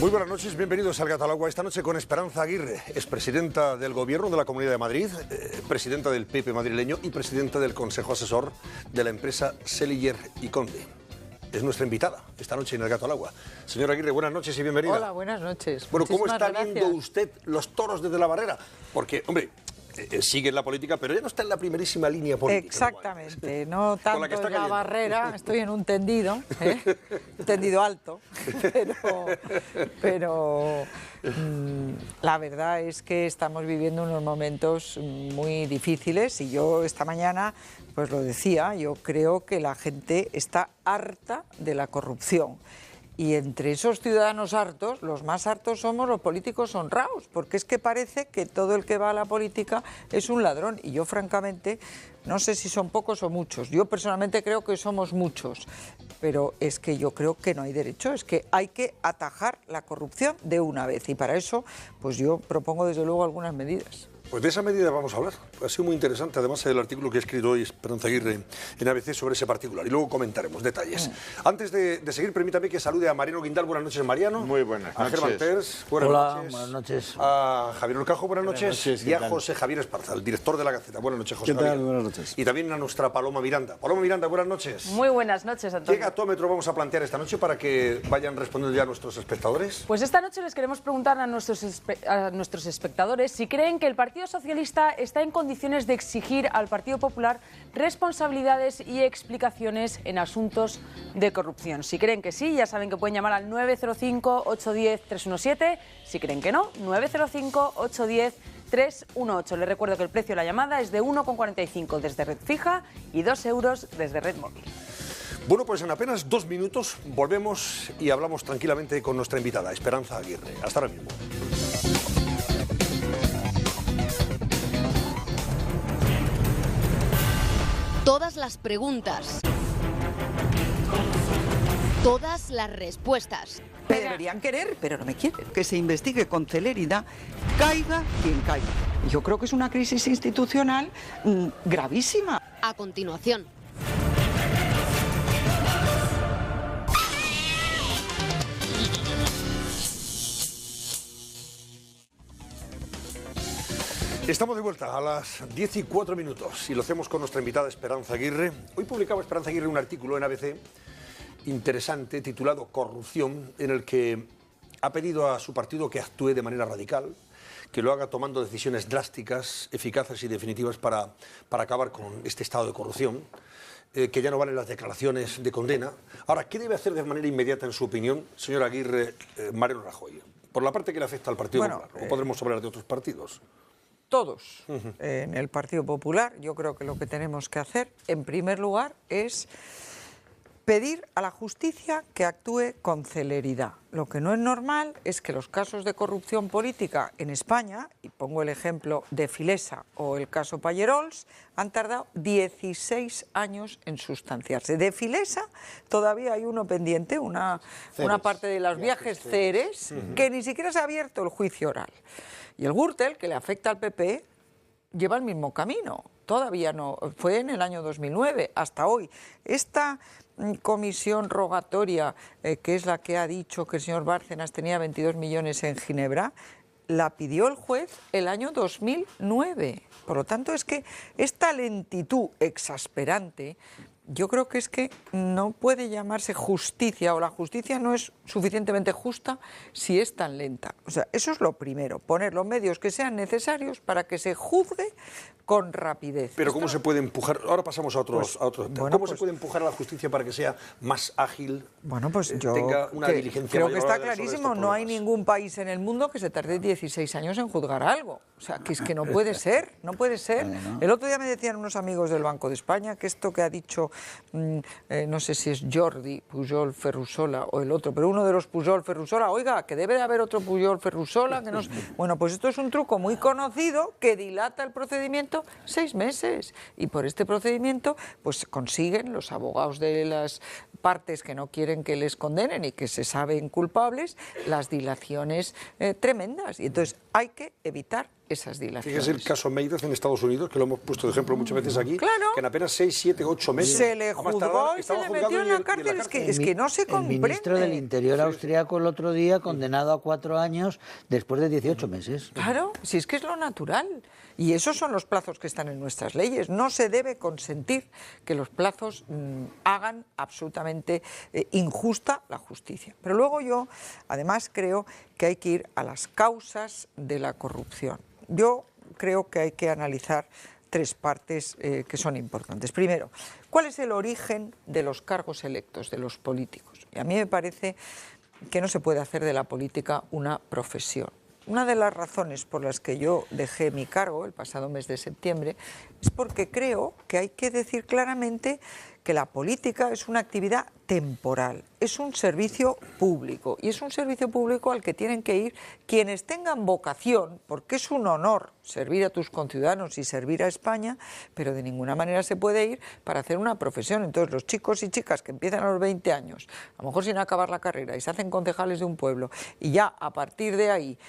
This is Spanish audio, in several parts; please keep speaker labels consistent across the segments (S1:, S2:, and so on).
S1: Muy buenas noches, bienvenidos al Gato al Agua. Esta noche con Esperanza Aguirre, expresidenta del Gobierno de la Comunidad de Madrid, presidenta del PP madrileño y presidenta del Consejo Asesor de la empresa Sellier y Conde. Es nuestra invitada esta noche en el Gato al Agua. Señora Aguirre, buenas noches y bienvenida.
S2: Hola, buenas noches.
S1: Bueno, ¿cómo está
S2: Gracias.
S1: viendo usted los toros desde la barrera? Porque, hombre, sigue en la política, pero ya no está en la primerísima línea política.
S2: Exactamente, no tanto en la barrera, estoy en un tendido, un tendido alto, pero la verdad es que estamos viviendo unos momentos muy difíciles y yo esta mañana pues lo decía, yo creo que la gente está harta de la corrupción. Y entre esos ciudadanos hartos, los más hartos somos los políticos honrados, porque es que parece que todo el que va a la política es un ladrón. Y yo, francamente, no sé si son pocos o muchos. Yo personalmente creo que somos muchos, pero es que yo creo que no hay derecho, es que hay que atajar la corrupción de una vez. Y para eso, pues yo propongo desde luego algunas medidas.
S1: Pues de esa medida vamos a hablar. Ha sido muy interesante, además, el artículo que ha escrito hoy Esperanza Aguirre en ABC sobre ese particular. Y luego comentaremos detalles. Antes de seguir, permítame que salude a Mariano Guindal. Buenas noches, Mariano.
S3: Muy buenas noches.
S1: A Germán Terz. Buenas noches.
S4: Buenas noches.
S1: A Javier Orcajo. Buenas noches. Y a
S4: tal?
S1: José Javier Esparza, el director de La Gaceta. Buenas noches, José
S4: ¿Qué tal?
S1: Javier.
S4: Buenas noches.
S1: Y también a nuestra Paloma Miranda. Paloma Miranda, buenas noches.
S5: Muy buenas noches,
S1: ¿Qué
S5: Antonio.
S1: gatómetro vamos a plantear esta noche para que vayan respondiendo ya nuestros espectadores?
S5: Pues esta noche les queremos preguntar a nuestros espectadores si creen que el Partido Socialista está en condiciones de exigir al Partido Popular responsabilidades y explicaciones en asuntos de corrupción. Si creen que sí, ya saben que pueden llamar al 905-810-317. Si creen que no, 905-810-318. Les recuerdo que el precio de la llamada es de 1,45 desde red fija y 2 euros desde red móvil.
S1: Bueno, pues en apenas 2 minutos volvemos y hablamos tranquilamente con nuestra invitada, Esperanza Aguirre. Hasta ahora mismo.
S6: Todas las preguntas. Todas las respuestas.
S2: Me deberían querer, pero no me quieren. Que se investigue con celeridad, caiga quien caiga. Yo creo que es una crisis institucional gravísima.
S6: A continuación.
S1: Estamos de vuelta a las 10:04 y lo hacemos con nuestra invitada Esperanza Aguirre. Hoy publicaba Esperanza Aguirre un artículo en ABC interesante titulado Corrupción, en el que ha pedido a su partido que actúe de manera radical, que lo haga tomando decisiones drásticas, eficaces y definitivas para acabar con este estado de corrupción, que ya no valen las declaraciones de condena. Ahora, ¿qué debe hacer de manera inmediata, en su opinión, señora Aguirre, Mariano Rajoy? Por la parte que le afecta al Partido Popular, ¿o podremos hablar de otros partidos?
S2: Todos en el Partido Popular, yo creo que lo que tenemos que hacer, en primer lugar, es pedir a la justicia que actúe con celeridad. Lo que no es normal es que los casos de corrupción política en España, y pongo el ejemplo de Filesa o el caso Pallerols, han tardado 16 años en sustanciarse. De Filesa todavía hay uno pendiente, una parte de los viajes Ceres, que ni siquiera se ha abierto el juicio oral. Y el Gürtel, que le afecta al PP, lleva el mismo camino. Todavía no, fue en el año 2009, hasta hoy. Esta comisión rogatoria, que es la que ha dicho que el señor Bárcenas tenía 22 millones en Ginebra, la pidió el juez el año 2009. Por lo tanto, es que esta lentitud exasperante, yo creo que es que no puede llamarse justicia, o la justicia no es suficientemente justa si es tan lenta. O sea, eso es lo primero, poner los medios que sean necesarios para que se juzgue con rapidez.
S1: Pero ¿cómo se puede empujar? Ahora pasamos a otros temas. ¿Cómo se puede empujar a la justicia para que sea más ágil?
S2: Bueno, pues yo
S1: tenga una diligencia
S2: creo que
S1: mayor
S2: está
S1: sobre
S2: clarísimo.
S1: estos
S2: No hay
S1: problemas?
S2: ningún país en el mundo que se tarde 16 años en juzgar algo. O sea, que es que no puede ser, no puede ser. El otro día me decían unos amigos del Banco de España que esto que ha dicho, no sé si es Jordi Pujol Ferrusola o el otro, pero uno de los Pujol Ferrusola, oiga, que debe de haber otro Pujol Ferrusola, que no... Bueno, pues esto es un truco muy conocido que dilata el procedimiento 6 meses. Y por este procedimiento, pues consiguen los abogados de las partes que no quieren que les condenen y que se saben culpables, las dilaciones tremendas. Y entonces hay que evitar esas dilaciones.
S1: Fíjese el caso Madoff en Estados Unidos, que lo hemos puesto de ejemplo muchas veces aquí,
S2: Claro.
S1: que en apenas 6, 7, 8 meses...
S2: Se le juzgó y se le metió en la cárcel. Es que no se comprende.
S3: El ministro del Interior austriaco el otro día condenado a 4 años después de 18 meses.
S2: Claro, si es que es lo natural. Y esos son los plazos que están en nuestras leyes. No se debe consentir que los plazos hagan absolutamente injusta la justicia. Pero luego yo, además, creo que hay que ir a las causas de la corrupción. Yo creo que hay que analizar 3 partes que son importantes. Primero, ¿cuál es el origen de los cargos electos, de los políticos? Y a mí me parece que no se puede hacer de la política una profesión. Una de las razones por las que yo dejé mi cargo el pasado mes de septiembre es porque creo que hay que decir claramente que la política es una actividad temporal, es un servicio público y es un servicio público al que tienen que ir quienes tengan vocación, porque es un honor servir a tus conciudadanos y servir a España, pero de ninguna manera se puede ir para hacer una profesión. Entonces los chicos y chicas que empiezan a los 20 años, a lo mejor sin acabar la carrera, y se hacen concejales de un pueblo y ya a partir de ahí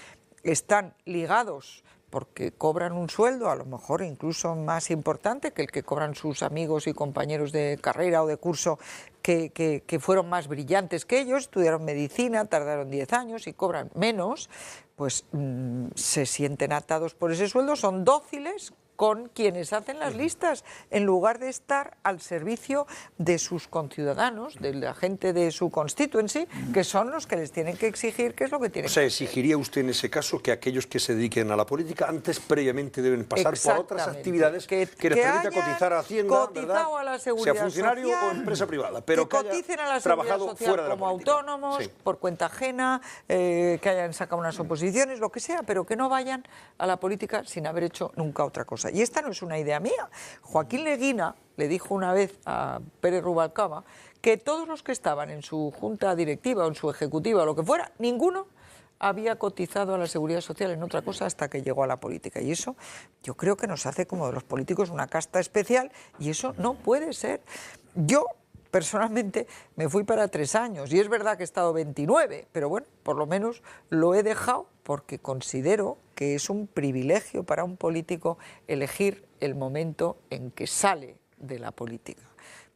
S2: están ligados porque cobran un sueldo, a lo mejor incluso más importante que el que cobran sus amigos y compañeros de carrera o de curso que fueron más brillantes que ellos, estudiaron medicina, tardaron 10 años y cobran menos, pues se sienten atados por ese sueldo, son dóciles con quienes hacen las listas, en lugar de estar al servicio de sus conciudadanos, de la gente de su constituency, que son los que les tienen que exigir qué es lo que tienen.
S1: O sea, ¿exigiría usted en ese caso que aquellos que se dediquen a la política antes previamente deben pasar por otras actividades que les permita cotizar a Hacienda, ¿verdad?
S2: A la Seguridad
S1: sea funcionario
S2: Social,
S1: o empresa privada, pero que
S2: coticen a la Seguridad
S1: trabajado
S2: Social
S1: fuera de la
S2: como
S1: política.
S2: autónomos,
S1: Sí.
S2: por cuenta ajena, que hayan sacado unas oposiciones, lo que sea, pero que no vayan a la política sin haber hecho nunca otra cosa. Y esta no es una idea mía. Joaquín Leguina le dijo una vez a Pérez Rubalcaba que todos los que estaban en su junta directiva o en su ejecutiva o lo que fuera, ninguno había cotizado a la Seguridad Social en otra cosa hasta que llegó a la política. Y eso yo creo que nos hace como de los políticos una casta especial y eso no puede ser. Yo personalmente me fui para 3 años y es verdad que he estado 29, pero bueno, por lo menos lo he dejado porque considero que es un privilegio para un político elegir el momento en que sale de la política.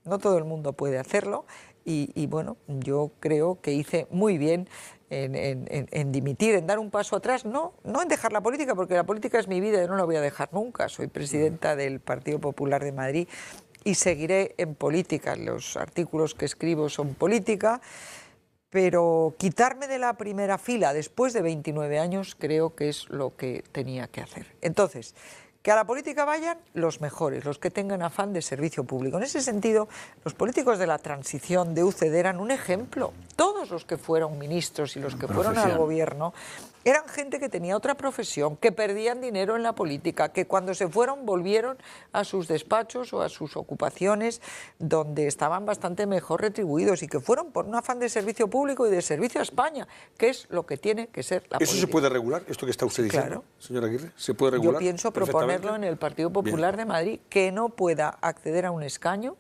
S2: No todo el mundo puede hacerlo y bueno, yo creo que hice muy bien en dimitir, en dar un paso atrás, no en dejar la política, porque la política es mi vida y no la voy a dejar nunca. Soy presidenta del Partido Popular de Madrid y seguiré en política. Los artículos que escribo son política, pero quitarme de la primera fila después de 29 años creo que es lo que tenía que hacer. Entonces, que a la política vayan los mejores, los que tengan afán de servicio público. En ese sentido, los políticos de la transición de UCD eran un ejemplo. Todos los que fueron ministros y los que fueron al gobierno eran gente que tenía otra profesión, que perdían dinero en la política, que cuando se fueron volvieron a sus despachos o a sus ocupaciones donde estaban bastante mejor retribuidos y que fueron por un afán de servicio público y de servicio a España, que es lo que tiene que ser la política.
S1: ¿Eso se puede regular, esto que está usted diciendo,
S2: Claro.
S1: Señora Aguirre? ¿Se puede regular?
S2: Yo pienso proponerlo en el Partido Popular de Madrid, que no pueda acceder a un escaño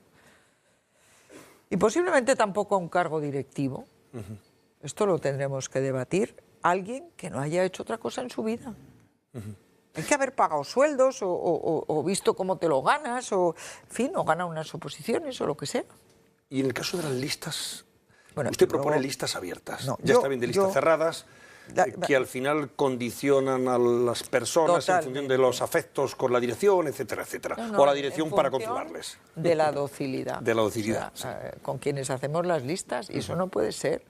S2: y posiblemente tampoco a un cargo directivo. Esto lo tendremos que debatir. Alguien que no haya hecho otra cosa en su vida. Hay que haber pagado sueldos o visto cómo te lo ganas, o en fin, o gana unas oposiciones o lo que sea.
S1: Y en el caso de las listas,
S2: Bueno,
S1: usted propone
S2: luego,
S1: listas abiertas.
S2: No,
S1: Ya está bien de listas cerradas, que al final condicionan a las personas
S2: Totalmente.
S1: en función de los afectos con la dirección, etcétera, etcétera.
S2: No,
S1: o la
S2: en
S1: dirección para
S2: función
S1: controlarles.
S2: De la docilidad.
S1: De la docilidad,
S2: O sea, con quienes hacemos las listas, y eso no puede ser.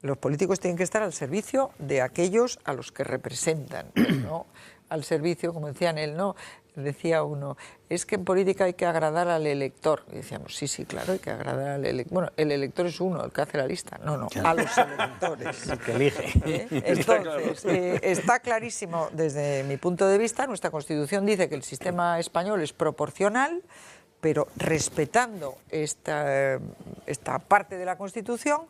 S2: Los políticos tienen que estar al servicio de aquellos a los que representan, no al servicio, como decían él, no. Decía uno, es que en política hay que agradar al elector. Y decíamos, sí, claro, hay que agradar al elector. Bueno, el elector es uno, el que hace la lista. No, a los electores.
S3: El que elige.
S2: Entonces, está clarísimo desde mi punto de vista, nuestra Constitución dice que el sistema español es proporcional, pero respetando esta parte de la Constitución,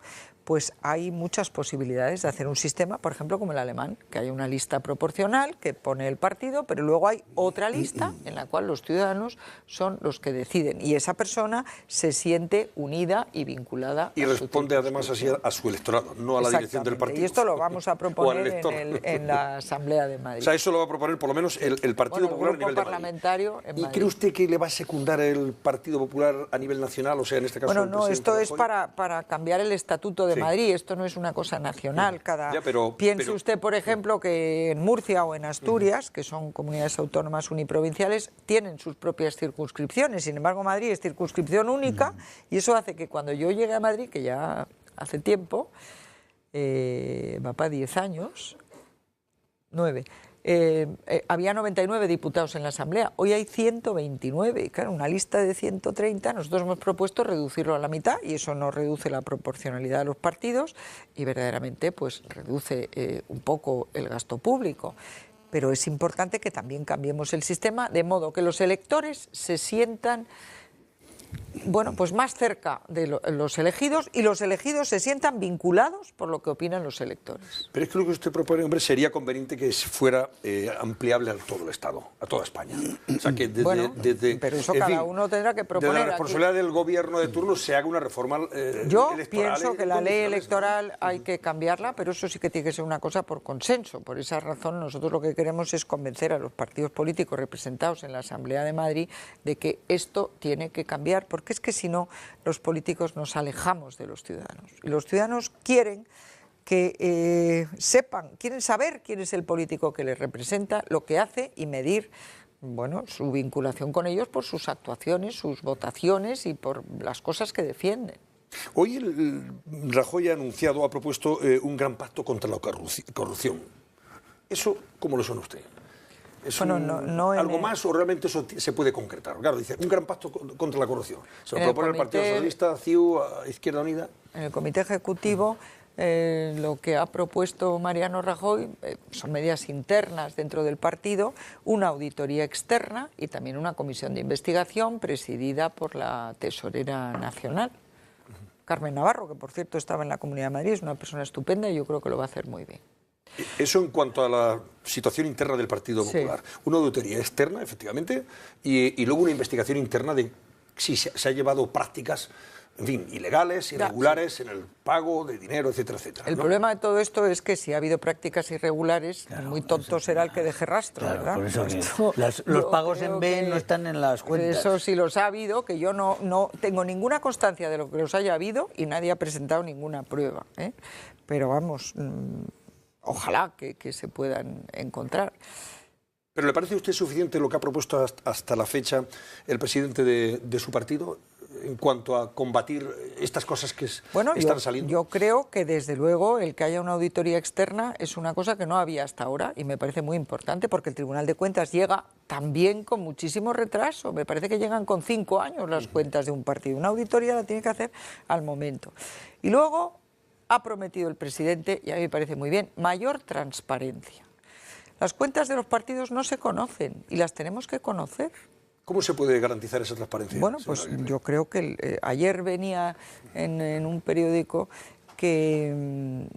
S2: pues hay muchas posibilidades de hacer un sistema, por ejemplo, como el alemán, que hay una lista proporcional que pone el partido, pero luego hay otra lista en la cual los ciudadanos son los que deciden y esa persona se siente unida y vinculada.
S1: Y responde además así a su electorado, no a la dirección del partido.
S2: Y esto lo vamos a proponer en la Asamblea de Madrid.
S1: O sea, eso lo va a proponer por lo menos el Partido Popular a nivel de
S2: parlamentario
S1: Madrid.
S2: en
S1: ¿Y
S2: Madrid.
S1: cree usted que le va a secundar el Partido Popular a nivel nacional? O sea, en este caso
S2: Bueno,
S1: el
S2: no,
S1: presidente
S2: esto es
S1: Rajoy.
S2: para cambiar el estatuto de Madrid, esto no es una cosa nacional. Piense usted, por ejemplo, que en Murcia o en Asturias, que son comunidades autónomas uniprovinciales, tienen sus propias circunscripciones. Sin embargo, Madrid es circunscripción única y eso hace que cuando yo llegue a Madrid, que ya hace tiempo, va para 10 años, 9, había 99 diputados en la Asamblea, hoy hay 129, y claro, una lista de 130, nosotros hemos propuesto reducirlo a la mitad y eso no reduce la proporcionalidad de los partidos y verdaderamente pues reduce un poco el gasto público. Pero es importante que también cambiemos el sistema de modo que los electores se sientan pues más cerca de los elegidos y los elegidos se sientan vinculados por lo que opinan los electores.
S1: Pero es que lo que usted propone, hombre, sería conveniente que fuera ampliable a todo el Estado, a toda España. O sea, que desde
S2: pero eso cada uno tendrá que proponer.
S1: Desde la responsabilidad del gobierno de turno se haga una reforma
S2: Yo
S1: electoral.
S2: pienso que la ley electoral hay que cambiarla, pero eso sí que tiene que ser una cosa por consenso. Por esa razón nosotros lo que queremos es convencer a los partidos políticos representados en la Asamblea de Madrid de que esto tiene que cambiar, porque es que si no, los políticos nos alejamos de los ciudadanos. Y los ciudadanos quieren que quieren saber quién es el político que les representa, lo que hace y medir su vinculación con ellos por sus actuaciones, sus votaciones y por las cosas que defienden.
S1: Hoy Rajoy ha propuesto un gran pacto contra la corrupción. ¿Eso cómo lo suena a usted? ¿Es algo más o realmente eso se puede concretar? Claro, dice, un gran pacto contra la corrupción. ¿Se lo propone el Partido Socialista, CiU, Izquierda Unida?
S2: En el Comité Ejecutivo lo que ha propuesto Mariano Rajoy son medidas internas dentro del partido, una auditoría externa y también una comisión de investigación presidida por la tesorera nacional, Carmen Navarro, que por cierto estaba en la Comunidad de Madrid, es una persona estupenda y yo creo que lo va a hacer muy bien.
S1: Eso en cuanto a la situación interna del Partido Popular. Sí. Una auditoría externa, efectivamente, y luego una investigación interna de si se ha llevado prácticas, en fin, ilegales, irregulares en el pago de dinero, etcétera, etcétera.
S2: El problema de todo esto es que si ha habido prácticas irregulares, muy tonto será el que deje rastro, ¿verdad?
S3: Por eso los pagos en B no están en las cuentas.
S2: Eso sí los ha habido, que yo no tengo ninguna constancia de lo que los haya habido y nadie ha presentado ninguna prueba, ¿eh? Pero vamos, ojalá que se puedan encontrar.
S1: ¿Pero le parece a usted suficiente lo que ha propuesto hasta la fecha el presidente de su partido en cuanto a combatir estas cosas que están saliendo?
S2: Yo creo que desde luego el que haya una auditoría externa es una cosa que no había hasta ahora y me parece muy importante porque el Tribunal de Cuentas llega también con muchísimo retraso. Me parece que llegan con 5 años las cuentas de un partido. Una auditoría la tiene que hacer al momento. Y luego ha prometido el presidente, y a mí me parece muy bien, mayor transparencia. Las cuentas de los partidos no se conocen y las tenemos que conocer.
S1: ¿Cómo se puede garantizar esa transparencia?
S2: Bueno, pues yo creo que ayer venía en un periódico que,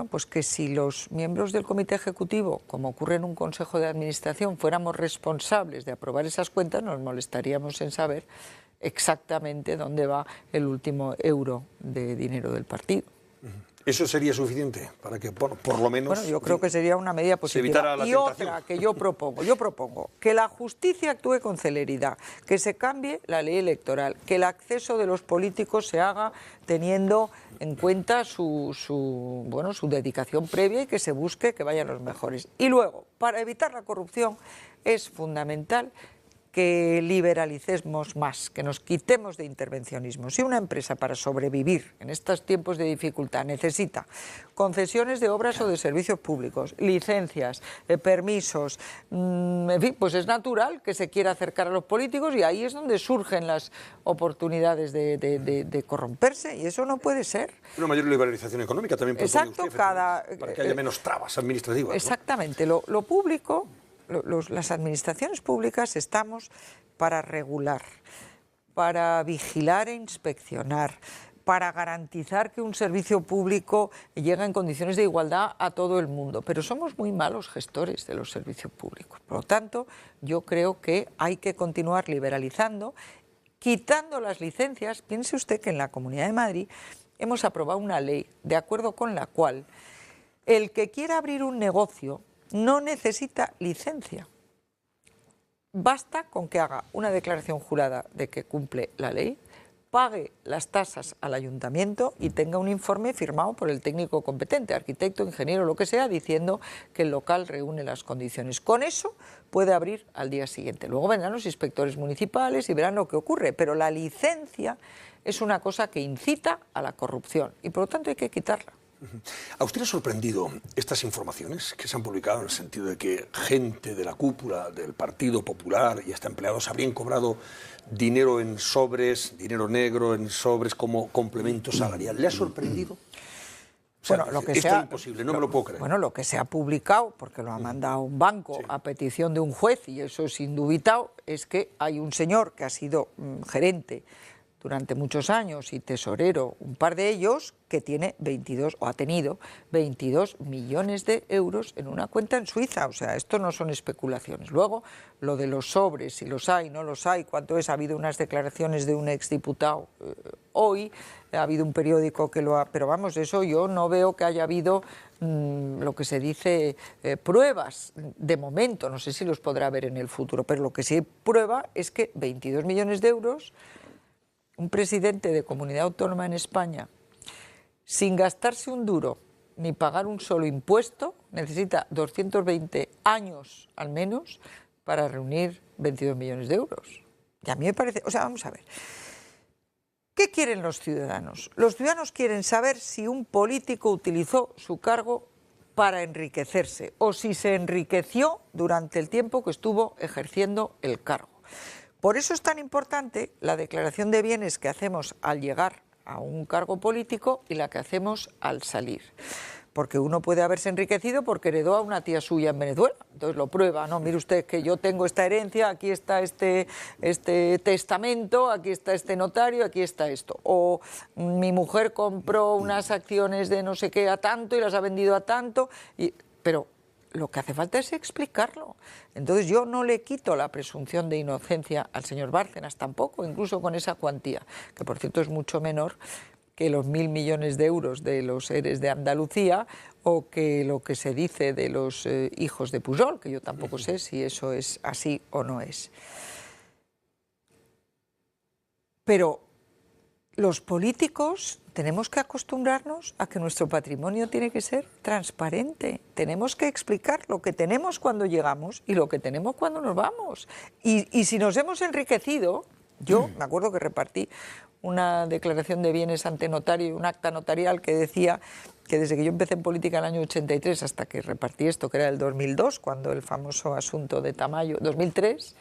S2: pues que si los miembros del Comité Ejecutivo, como ocurre en un Consejo de Administración, fuéramos responsables de aprobar esas cuentas, nos molestaríamos en saber exactamente dónde va el último euro de dinero del partido.
S1: ¿Eso sería suficiente para que, por lo menos...
S2: Bueno, yo creo que sería una medida positiva. Y otra que yo propongo que la justicia actúe con celeridad, que se cambie la ley electoral, que el acceso de los políticos se haga teniendo en cuenta su dedicación previa y que se busque que vayan los mejores. Y luego, para evitar la corrupción, es fundamental que liberalicemos más, que nos quitemos de intervencionismo. Si una empresa para sobrevivir en estos tiempos de dificultad necesita concesiones de obras o de servicios públicos, licencias, permisos, en fin, pues es natural que se quiera acercar a los políticos y ahí es donde surgen las oportunidades de corromperse y eso no puede ser.
S1: Una mayor liberalización económica también propone usted, para que haya menos trabas administrativas.
S2: Exactamente, ¿no? Lo público... Las administraciones públicas estamos para regular, para vigilar e inspeccionar, para garantizar que un servicio público llegue en condiciones de igualdad a todo el mundo, pero somos muy malos gestores de los servicios públicos. Por lo tanto, yo creo que hay que continuar liberalizando, quitando las licencias. Piense usted que en la Comunidad de Madrid hemos aprobado una ley de acuerdo con la cual el que quiera abrir un negocio no necesita licencia. Basta con que haga una declaración jurada de que cumple la ley, pague las tasas al ayuntamiento y tenga un informe firmado por el técnico competente, arquitecto, ingeniero, lo que sea, diciendo que el local reúne las condiciones. Con eso puede abrir al día siguiente. Luego vendrán los inspectores municipales y verán lo que ocurre, pero la licencia es una cosa que incita a la corrupción y por lo tanto hay que quitarla.
S1: ¿A usted le ha sorprendido estas informaciones que se han publicado en el sentido de que gente de la cúpula del Partido Popular y hasta empleados habrían cobrado dinero en sobres, dinero negro en sobres como complemento salarial? ¿Le ha sorprendido? O sea,
S2: bueno, lo que
S1: esto
S2: sea,
S1: es imposible, no me lo puedo creer.
S2: Bueno, lo que se ha publicado, porque lo ha mandado un banco a petición de un juez, y eso es indubitado, es que hay un señor que ha sido gerente durante muchos años y tesorero, un par de ellos, que tiene 22, o ha tenido 22 millones de euros en una cuenta en Suiza. O sea, esto no son especulaciones. Luego, lo de los sobres, si los hay, no los hay, cuánto es, ha habido unas declaraciones de un exdiputado hoy, ha habido un periódico que lo ha... Pero vamos, eso yo no veo que haya habido lo que se dice pruebas de momento, no sé si los podrá haber en el futuro, pero lo que sí prueba es que 22 millones de euros... Un presidente de comunidad autónoma en España, sin gastarse un duro ni pagar un solo impuesto, necesita 220 años al menos para reunir 22 millones de euros. Y a mí me parece... O sea, vamos a ver. ¿Qué quieren los ciudadanos? Los ciudadanos quieren saber si un político utilizó su cargo para enriquecerse o si se enriqueció durante el tiempo que estuvo ejerciendo el cargo. Por eso es tan importante la declaración de bienes que hacemos al llegar a un cargo político y la que hacemos al salir. Porque uno puede haberse enriquecido porque heredó a una tía suya en Venezuela. Entonces lo prueba, ¿no? Mire usted que yo tengo esta herencia, aquí está este testamento, aquí está este notario, aquí está esto. O mi mujer compró unas acciones de no sé qué a tanto y las ha vendido a tanto. Pero lo que hace falta es explicarlo. Entonces yo no le quito la presunción de inocencia al señor Bárcenas tampoco, incluso con esa cuantía, que por cierto es mucho menor que los 1.000 millones de euros de los ERES de Andalucía o que lo que se dice de los hijos de Pujol, que yo tampoco sé si eso es así o no es. Pero los políticos tenemos que acostumbrarnos a que nuestro patrimonio tiene que ser transparente. Tenemos que explicar lo que tenemos cuando llegamos y lo que tenemos cuando nos vamos. Y si nos hemos enriquecido, yo me acuerdo que repartí una declaración de bienes ante notario, un acta notarial que decía que desde que yo empecé en política en el año 83 hasta que repartí esto, que era el 2002, cuando el famoso asunto de Tamayo, 2003...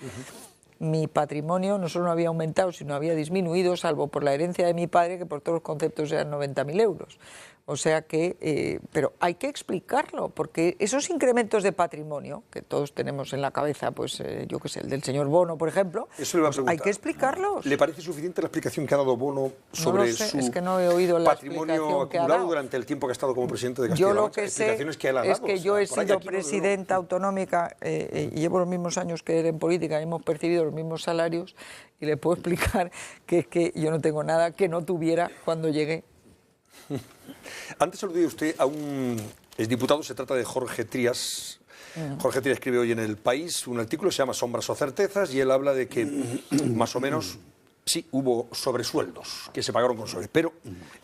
S2: Mi patrimonio no solo no había aumentado, sino había disminuido, salvo por la herencia de mi padre, que por todos los conceptos eran 90.000 euros. O sea que, pero hay que explicarlo, porque esos incrementos de patrimonio, que todos tenemos en la cabeza, pues yo qué sé, el del señor Bono, por ejemplo,
S1: eso le iba a preguntar.
S2: Hay que explicarlos.
S1: ¿Le parece suficiente la explicación que ha dado Bono sobre
S2: no lo sé,
S1: su
S2: es que no he oído la
S1: patrimonio acumulado durante el tiempo que ha estado como presidente de
S2: Yo
S1: Castilla-La
S2: lo
S1: Mancha?
S2: que sé es que yo he sido presidenta autonómica y llevo los mismos años que él en política y hemos percibido los mismos salarios y le puedo explicar que es que yo no tengo nada que no tuviera cuando llegué.
S1: Antes aludía usted a un exdiputado, se trata de Jorge Trías. Jorge Trías escribe hoy en El País un artículo que se llama Sombras o certezas y él habla de que más o menos sí hubo sobresueldos que se pagaron con sobres, pero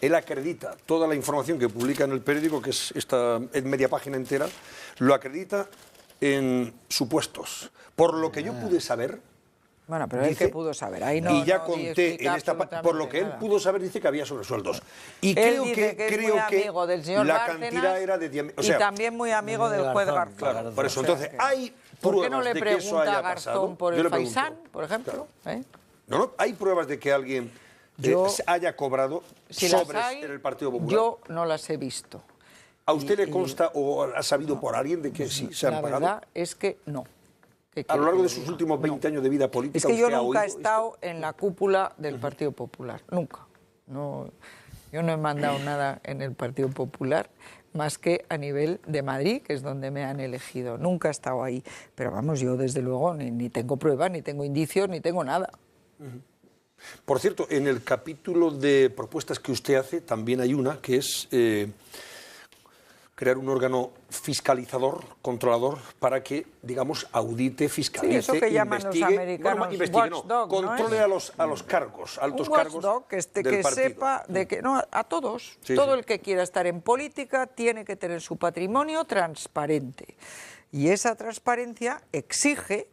S1: él acredita toda la información que publica en el periódico, que es esta media página entera, lo acredita en supuestos. Por lo que yo pude saber...
S2: Bueno, pero él que pudo saber, ahí no.
S1: Y ya conté en esta por lo que él pudo saber, dice que había sobresueldos. Y creo que la cantidad era de 10.000. O sea,
S2: y también muy amigo del juez Garzón.
S1: Claro, por eso, entonces, hay
S2: ¿por qué no le
S1: pruebas de que eso
S2: pregunta
S1: haya
S2: a Garzón
S1: pasado?
S2: por el Faisán, por ejemplo?
S1: Claro. No, hay pruebas de que alguien haya cobrado sobres en el Partido Popular.
S2: Yo no las he visto.
S1: ¿A usted le consta o ha sabido por alguien de que sí se han pagado?
S2: La verdad es que no.
S1: A lo largo de sus últimos 20 años de vida política...
S2: Es que yo nunca he estado en la cúpula del Partido Popular, nunca. No, Yo no he mandado nada en el Partido Popular, más que a nivel de Madrid, que es donde me han elegido. Nunca he estado ahí. Pero vamos, yo desde luego ni tengo pruebas, ni tengo indicios, ni tengo nada.
S1: Por cierto, en el capítulo de propuestas que usted hace, también hay una que es crear un órgano fiscalizador, controlador, para que, digamos, audite, fiscalice,
S2: eso que llaman
S1: investigue,
S2: los americanos watchdog,
S1: controle
S2: ¿no?
S1: a los cargos, altos
S2: un
S1: cargos
S2: watchdog que
S1: del partido.
S2: sepa de que no, a todos,
S1: Sí,
S2: todo
S1: sí.
S2: el que quiera estar en política tiene que tener su patrimonio transparente. Y esa transparencia exige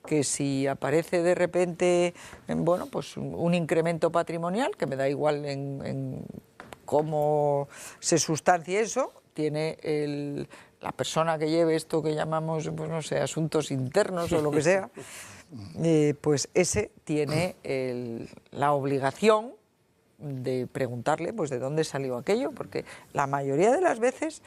S2: que si aparece de repente, bueno, pues un incremento patrimonial, que me da igual en cómo se sustancie eso, tiene la persona que lleve esto que llamamos, pues no sé, asuntos internos o lo que sea, pues ese tiene la obligación de preguntarle pues de dónde salió aquello, porque la mayoría de las veces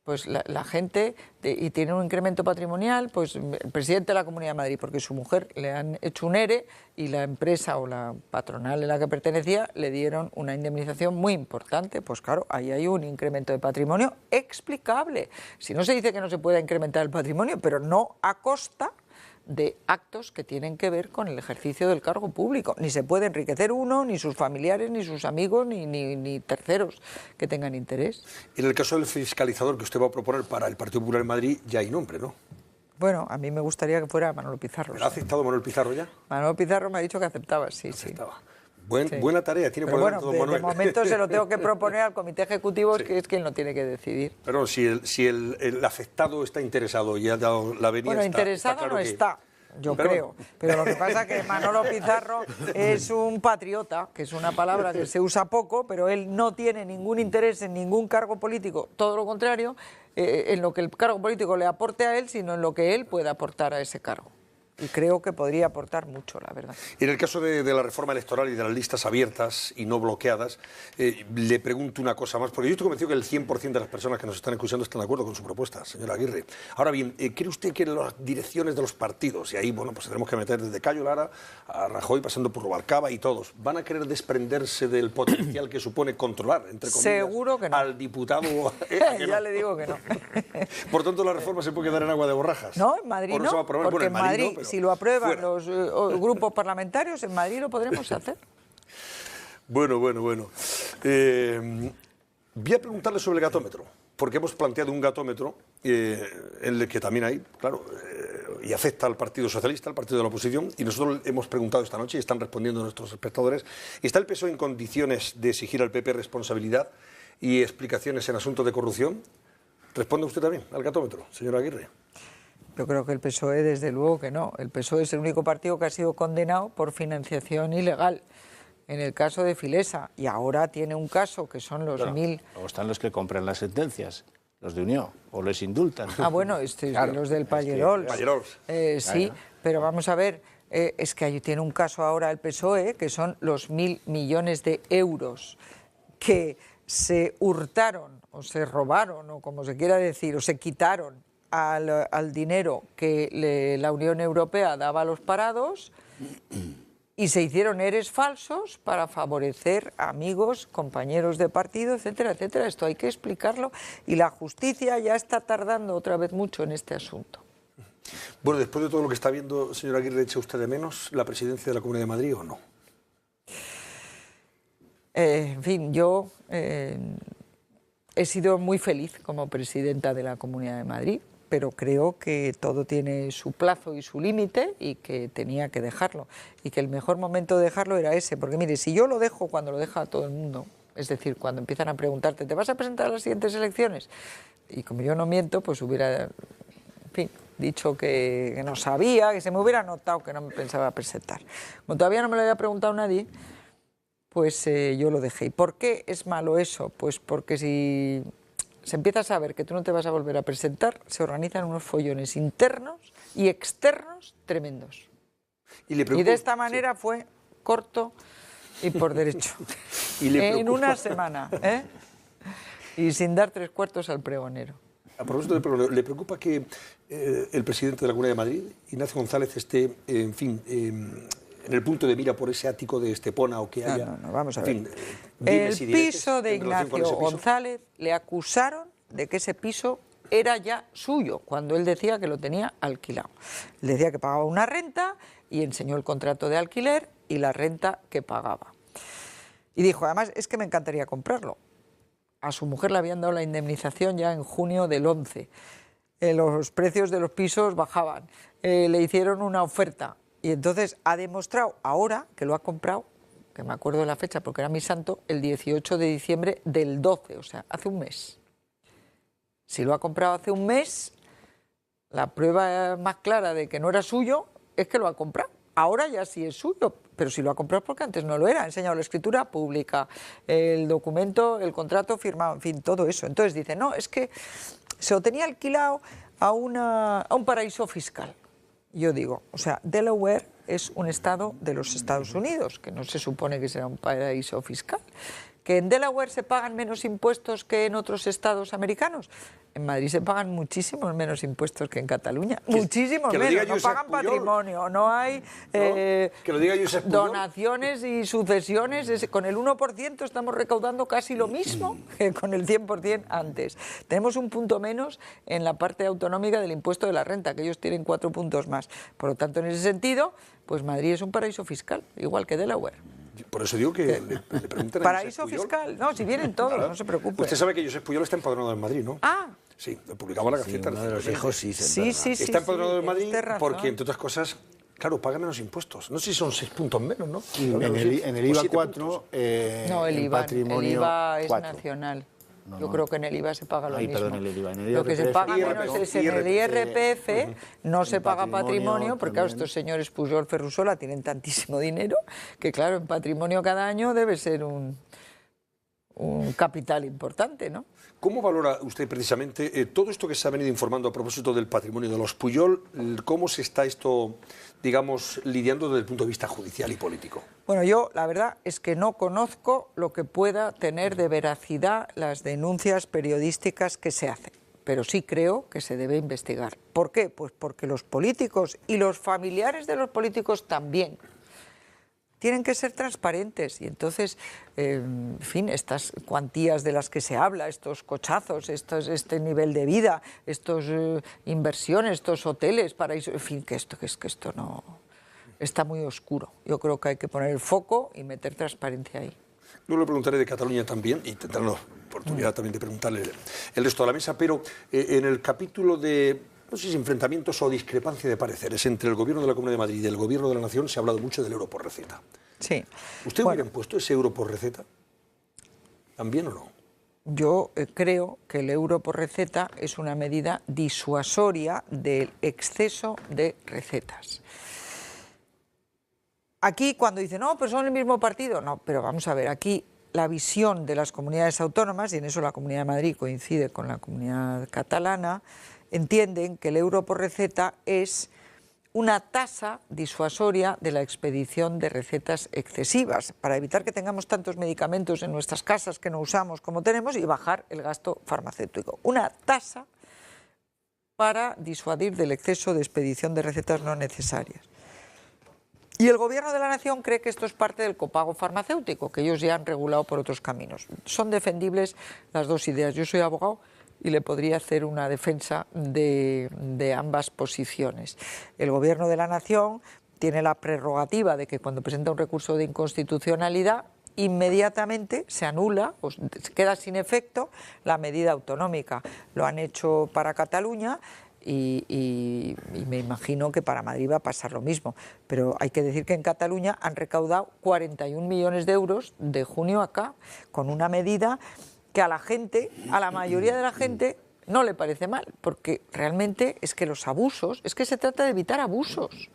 S2: pues la gente, y tiene un incremento patrimonial, pues el presidente de la Comunidad de Madrid, porque su mujer le han hecho un ERE y la empresa o la patronal en la que pertenecía le dieron una indemnización muy importante, pues claro, ahí hay un incremento de patrimonio explicable. Si no se dice que no se pueda incrementar el patrimonio, pero no a costa de actos que tienen que ver con el ejercicio del cargo público. Ni se puede enriquecer uno, ni sus familiares, ni sus amigos, ni terceros que tengan interés.
S1: En el caso del fiscalizador que usted va a proponer para el Partido Popular en Madrid, ya hay nombre, ¿no?
S2: Bueno, a mí me gustaría que fuera Manolo Pizarro.
S1: ¿Ha aceptado Manuel Pizarro ya?
S2: Manolo Pizarro me ha dicho que aceptaba, sí,
S1: Aceptaba.
S2: sí. Sí.
S1: Buena tarea tiene
S2: Pero
S1: por delante
S2: bueno,
S1: don Manuel.
S2: de momento se lo tengo que proponer al Comité Ejecutivo,
S1: Sí.
S2: que es quien lo tiene que decidir.
S1: Pero si el afectado está interesado y ha dado la venia,
S2: Bueno,
S1: está
S2: interesado
S1: claro
S2: no
S1: que...
S2: está, yo
S1: Pero
S2: creo.
S1: bueno.
S2: Pero lo que pasa es que Manolo Pizarro es un patriota, que es una palabra que se usa poco, pero él no tiene ningún interés en ningún cargo político, todo lo contrario, en lo que el cargo político le aporte a él, sino en lo que él pueda aportar a ese cargo. Y creo que podría aportar mucho, la verdad.
S1: En el caso de la reforma electoral y de las listas abiertas y no bloqueadas, le pregunto una cosa más, porque yo estoy convencido que el 100% de las personas que nos están escuchando están de acuerdo con su propuesta, señora Aguirre. Ahora bien, ¿cree usted que las direcciones de los partidos, y ahí bueno, pues tenemos que meter desde Cayo Lara a Rajoy, pasando por Rubalcaba y todos, van a querer desprenderse del potencial que supone controlar, entre comillas,
S2: Seguro que no.
S1: al diputado?
S2: Ya
S1: no?
S2: le digo que no.
S1: Por tanto, la reforma se puede quedar en agua de borrajas.
S2: No, en Madrid
S1: ¿O
S2: no,
S1: se va a aprobar?
S2: porque
S1: Bueno,
S2: en Madrid,
S1: no, pero
S2: si lo aprueban
S1: fuera.
S2: los grupos parlamentarios, en Madrid lo podremos hacer.
S1: Bueno. Voy a preguntarle sobre el gatómetro, porque hemos planteado un gatómetro en el que también hay, claro, y afecta al Partido Socialista, al partido de la oposición, y nosotros hemos preguntado esta noche y están respondiendo nuestros espectadores, ¿está el PSOE en condiciones de exigir al PP responsabilidad y explicaciones en asuntos de corrupción? ¿Responde usted también al gatómetro, señora Aguirre?
S2: Yo creo que el PSOE, desde luego que no. El PSOE es el único partido que ha sido condenado por financiación ilegal. En el caso de Filesa, y ahora tiene un caso que son los
S4: Claro,
S2: 1000...
S4: Luego están los que compran las sentencias, los de Unión, o les indultan.
S2: Ah, bueno,
S4: Claro,
S2: los del
S4: es que-
S2: Pallerols.
S1: Pallerols.
S2: Sí,
S4: Claro.
S2: pero vamos a ver, es que allí tiene un caso ahora el PSOE, que son los 1.000 millones de euros que se hurtaron, o se robaron, o como se quiera decir, o se quitaron al dinero que la Unión Europea daba a los parados, y se hicieron ERES falsos para favorecer a amigos, compañeros de partido, etcétera, etcétera. Esto hay que explicarlo, y la justicia ya está tardando otra vez mucho en este asunto.
S1: Bueno, después de todo lo que está viendo, señora Aguirre, ¿echa usted de menos la presidencia de la Comunidad de Madrid o no?
S2: En fin, yo he sido muy feliz como presidenta de la Comunidad de Madrid, pero creo que todo tiene su plazo y su límite y que tenía que dejarlo. Y que el mejor momento de dejarlo era ese, porque mire, si yo lo dejo cuando lo deja todo el mundo, es decir, cuando empiezan a preguntarte, ¿te vas a presentar a las siguientes elecciones? Y como yo no miento, pues hubiera, en fin, dicho que no sabía, que se me hubiera notado que no me pensaba presentar. Como todavía no me lo había preguntado nadie, pues yo lo dejé. ¿Y por qué es malo eso? Pues porque si se empieza a saber que tú no te vas a volver a presentar, se organizan unos follones internos y externos tremendos.
S1: Y
S2: de esta manera fue corto y por derecho.
S1: ¿Y le
S2: en una semana, ¿eh? Y sin dar 3/4 al pregonero.
S1: A propósito del pregonero, ¿le preocupa que el presidente de la Comunidad de Madrid, Ignacio González, esté, en fin, en el punto de mira por ese ático de Estepona o que haya?
S2: No, vamos a
S1: En
S2: ver.
S1: fin, dimes
S2: El
S1: y diretes
S2: piso de
S1: en relación con
S2: Ignacio
S1: ese piso.
S2: González le acusaron de que ese piso era ya suyo, cuando él decía que lo tenía alquilado. Él decía que pagaba una renta y enseñó el contrato de alquiler y la renta que pagaba. Y dijo, además, es que me encantaría comprarlo. A su mujer le habían dado la indemnización ya en junio del 11. Los precios de los pisos bajaban. Le hicieron una oferta. Y entonces ha demostrado ahora que lo ha comprado, que me acuerdo de la fecha porque era mi santo, el 18 de diciembre del 12, o sea, hace un mes. Si lo ha comprado hace un mes, la prueba más clara de que no era suyo es que lo ha comprado. Ahora ya sí es suyo, pero si lo ha comprado porque antes no lo era. Ha enseñado la escritura pública, el documento, el contrato firmado, en fin, todo eso. Entonces dice, no, es que se lo tenía alquilado a un paraíso fiscal. Yo digo, o sea, Delaware es un estado de los Estados Unidos, que no se supone que será un paraíso fiscal. ¿Que en Delaware se pagan menos impuestos que en otros estados americanos? En Madrid se pagan muchísimos menos impuestos que en Cataluña. Muchísimos menos. No pagan patrimonio, no hay
S1: que lo diga Josep Pujol.
S2: donaciones y sucesiones. Con el 1% estamos recaudando casi lo mismo que con el 100% antes. Tenemos un punto menos en la parte autonómica del impuesto de la renta, que ellos tienen 4 puntos más. Por lo tanto, en ese sentido, pues Madrid es un paraíso fiscal, igual que Delaware.
S1: Por eso digo que le pregunten a
S2: Paraíso
S1: Josep Pujol.
S2: fiscal, no, si vienen todos, no se preocupe.
S1: Usted sabe que Josep Pujol está empadronado en Madrid, ¿no?
S2: Ah.
S1: Sí, lo publicaba la Gaceta.
S3: Uno de los hijos sí,
S2: Sí.
S1: Está empadronado en Madrid
S2: tienes razón.
S1: porque, entre otras cosas, claro, paga menos impuestos. No sé si son 6 puntos menos, ¿no?
S4: En el IVA 4,
S2: No, el
S4: en
S2: IVA,
S4: patrimonio
S2: el IVA es
S4: 4.
S2: nacional. Yo creo que en el IVA se paga lo
S4: Ay,
S2: mismo.
S4: perdón, el IVA. En el
S2: Lo que se
S4: IRPF,
S2: paga
S1: IRPF,
S2: menos es en el IRPF, no se paga patrimonio, porque claro,
S4: también.
S2: estos señores Pujol, Ferrusola tienen tantísimo dinero que claro, en patrimonio cada año debe ser un capital importante, ¿no?
S1: ¿Cómo valora usted precisamente todo esto que se ha venido informando a propósito del patrimonio de los Pujol? ¿Cómo se está esto, digamos, lidiando desde el punto de vista judicial y político?
S2: Bueno, yo la verdad es que no conozco lo que pueda tener de veracidad las denuncias periodísticas que se hacen, pero sí creo que se debe investigar. ¿Por qué? Pues porque los políticos y los familiares de los políticos también tienen que ser transparentes y entonces, en fin, estas cuantías de las que se habla, estos cochazos, este nivel de vida, estas inversiones, estos hoteles, paraísos, en fin, que esto no está muy oscuro. Yo creo que hay que poner el foco y meter transparencia ahí.
S1: Luego le preguntaré de Cataluña también y tendrán la oportunidad también de preguntarle el resto de la mesa, pero en el capítulo de, no sé si enfrentamientos o discrepancia de pareceres entre el Gobierno de la Comunidad de Madrid y el Gobierno de la Nación, se ha hablado mucho del euro por receta.
S2: Sí.
S1: ¿Usted hubiera impuesto ese euro por receta? ¿También o no?
S2: Yo creo que el euro por receta es una medida disuasoria del exceso de recetas. Aquí cuando dicen, no, pero son el mismo partido, no, pero vamos a ver, aquí la visión de las comunidades autónomas, y en eso la Comunidad de Madrid coincide con la comunidad catalana, entienden que el euro por receta es una tasa disuasoria de la expedición de recetas excesivas, para evitar que tengamos tantos medicamentos en nuestras casas que no usamos como tenemos y bajar el gasto farmacéutico. Una tasa para disuadir del exceso de expedición de recetas no necesarias. Y el Gobierno de la Nación cree que esto es parte del copago farmacéutico, que ellos ya han regulado por otros caminos. Son defendibles las dos ideas. Yo soy abogado y le podría hacer una defensa de ambas posiciones. El Gobierno de la Nación tiene la prerrogativa de que cuando presenta un recurso de inconstitucionalidad, inmediatamente se anula o se queda sin efecto la medida autonómica. Lo han hecho para Cataluña y me imagino que para Madrid va a pasar lo mismo. Pero hay que decir que en Cataluña han recaudado 41 millones de euros de junio acá, con una medida que a la gente, a la mayoría de la gente, no le parece mal, porque realmente es que los abusos, es que se trata de evitar abusos.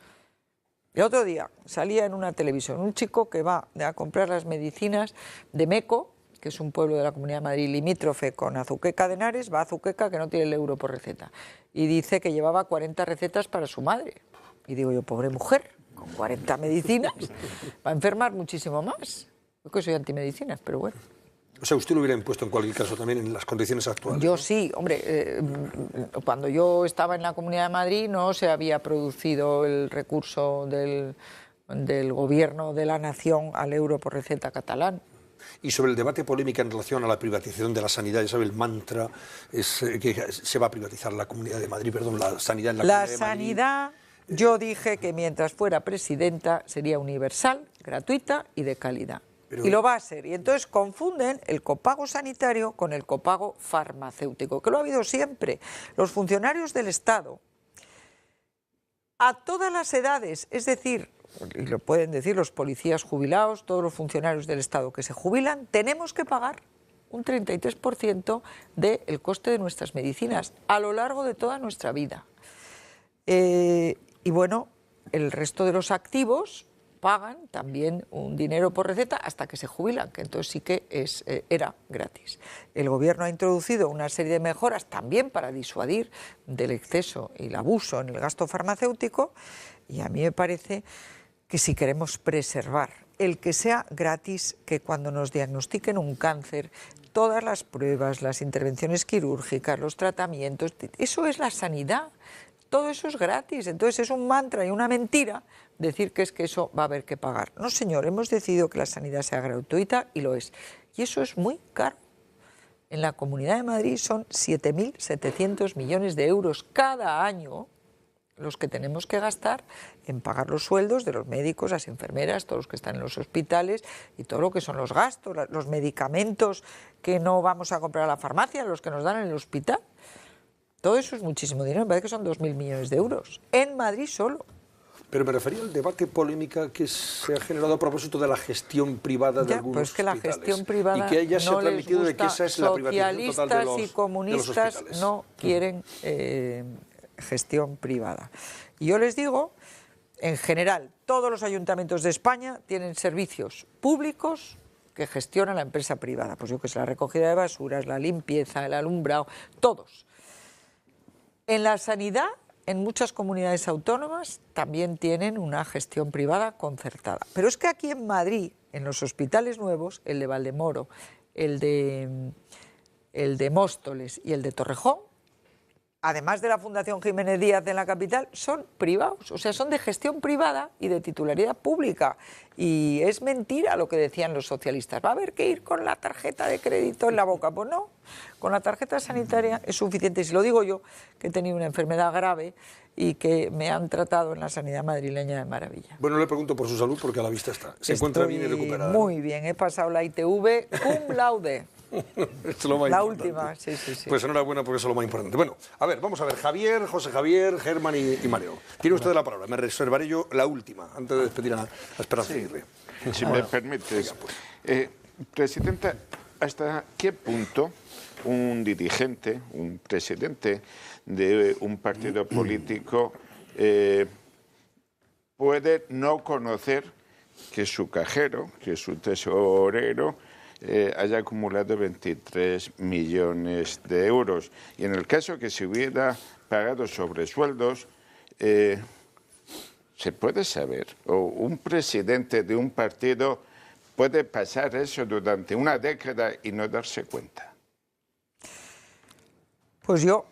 S2: El otro día salía en una televisión un chico que va a comprar las medicinas de Meco, que es un pueblo de la Comunidad de Madrid limítrofe con Azuqueca de Henares, va a Azuqueca que no tiene el euro por receta. Y dice que llevaba 40 recetas para su madre. Y digo yo, pobre mujer, con 40 medicinas, va a enfermar muchísimo más. Yo que soy antimedicinas, pero bueno.
S1: O sea, usted lo hubiera impuesto en cualquier caso también en las condiciones actuales.
S2: Yo sí, hombre, cuando yo estaba en la Comunidad de Madrid no se había producido el recurso del del gobierno de la nación al euro por receta catalán.
S1: Y sobre el debate polémico en relación a la privatización de la sanidad, ya sabe, el mantra es que se va a privatizar la Comunidad de Madrid, perdón, la sanidad en la Comunidad de Madrid.
S2: La sanidad, yo dije que mientras fuera presidenta sería universal, gratuita y de calidad. Y lo va a ser. Y entonces confunden el copago sanitario con el copago farmacéutico, que lo ha habido siempre. Los funcionarios del Estado, a todas las edades, es decir, y lo pueden decir los policías jubilados, todos los funcionarios del Estado que se jubilan, tenemos que pagar un 33% del coste de nuestras medicinas a lo largo de toda nuestra vida. Y bueno, el resto de los activos pagan también un dinero por receta hasta que se jubilan, que entonces sí que era gratis. El Gobierno ha introducido una serie de mejoras también para disuadir del exceso y el abuso en el gasto farmacéutico, y a mí me parece que si queremos preservar el que sea gratis, que cuando nos diagnostiquen un cáncer, todas las pruebas, las intervenciones quirúrgicas, los tratamientos, eso es la sanidad. Todo eso es gratis, entonces es un mantra y una mentira decir que es que eso va a haber que pagar. No, señor, hemos decidido que la sanidad sea gratuita y lo es. Y eso es muy caro. En la Comunidad de Madrid son 7.700 millones de euros cada año los que tenemos que gastar en pagar los sueldos de los médicos, las enfermeras, todos los que están en los hospitales y todo lo que son los gastos, los medicamentos que no vamos a comprar a la farmacia, los que nos dan en el hospital. Todo eso es muchísimo dinero, me parece que son 2.000 millones de euros, en Madrid solo.
S1: Pero me refería al debate polémica que se ha generado a propósito de la gestión privada de algunos
S2: pues es que la
S1: hospitales.
S2: Gestión privada
S1: y que ella se
S2: no
S1: ha transmitido
S2: les
S1: de que
S2: gusta.
S1: esa es la privatización total de los,
S2: y comunistas
S1: de los
S2: no quieren gestión privada. Y yo les digo, en general, todos los ayuntamientos de España tienen servicios públicos que gestiona la empresa privada. Pues yo que sé, la recogida de basuras, la limpieza, el alumbrado, todos. En la sanidad, en muchas comunidades autónomas también tienen una gestión privada concertada. Pero es que aquí en Madrid, en los hospitales nuevos, el de Valdemoro, el de Móstoles y el de Torrejón, además de la Fundación Jiménez Díaz en la capital, son privados, o sea, son de gestión privada y de titularidad pública. Y es mentira lo que decían los socialistas. Va a haber que ir con la tarjeta de crédito en la boca. Pues no, con la tarjeta sanitaria es suficiente. Y si lo digo yo, que he tenido una enfermedad grave y que me han tratado en la sanidad madrileña de maravilla.
S1: Bueno, le pregunto por su salud porque a la vista está. Se encuentra bien y recuperada.
S2: Muy bien, he pasado la ITV cum laude.
S1: Es lo más
S2: la
S1: importante.
S2: última, sí, sí, sí.
S1: Pues enhorabuena porque eso es lo más importante. Bueno, a ver, vamos a ver. Javier, José Javier, Germán y Mario. Tiene usted la palabra. Me reservaré yo la última, antes de despedir a Esperanza Aguirre.
S7: Si me permites. Presidenta, ¿hasta qué punto un dirigente, un presidente de un partido político puede no conocer que su cajero, que su tesorero, haya acumulado 23 millones de euros? Y en el caso que se hubiera pagado sobresueldos, ¿se puede saber? ¿O un presidente de un partido puede pasar eso durante una década y no darse cuenta?
S2: Pues yo,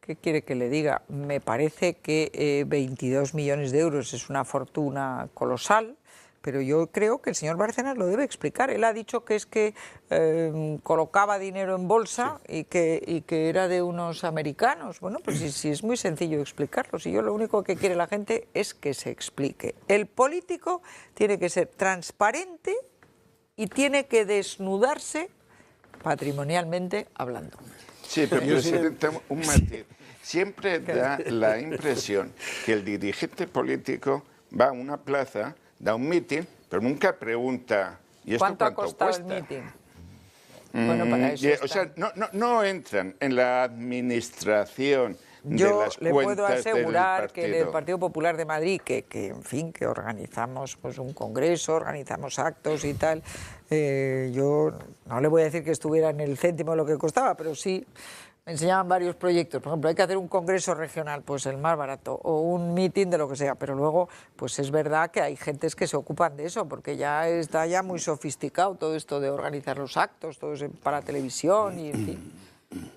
S2: ¿qué quiere que le diga? Me parece que 22 millones de euros es una fortuna colosal, pero yo creo que el señor Bárcenas lo debe explicar. Él ha dicho que es que colocaba dinero en bolsa y que era de unos americanos. Bueno, pues sí, es muy sencillo explicarlo. Si yo lo único que quiere la gente es que se explique. El político tiene que ser transparente y tiene que desnudarse patrimonialmente hablando.
S7: Sí, pero presidente, un matiz. Siempre da la impresión que el dirigente político va a una plaza, da un mitin, pero nunca pregunta ¿y esto
S2: cuánto ha costado
S7: cuesta?
S2: el mitin? Bueno, para eso
S7: O sea, no entran en la administración de
S2: yo
S7: las
S2: le
S7: cuentas
S2: puedo asegurar
S7: del
S2: que en el Partido Popular de Madrid, que en fin, que organizamos pues un congreso, organizamos actos y tal, yo no le voy a decir que estuviera en el céntimo de lo que costaba, pero sí me enseñaban varios proyectos. Por ejemplo, hay que hacer un congreso regional, pues el más barato, o un mitin de lo que sea, pero luego pues es verdad que hay gentes que se ocupan de eso, porque ya está ya muy sofisticado todo esto de organizar los actos, todo eso para televisión y en fin.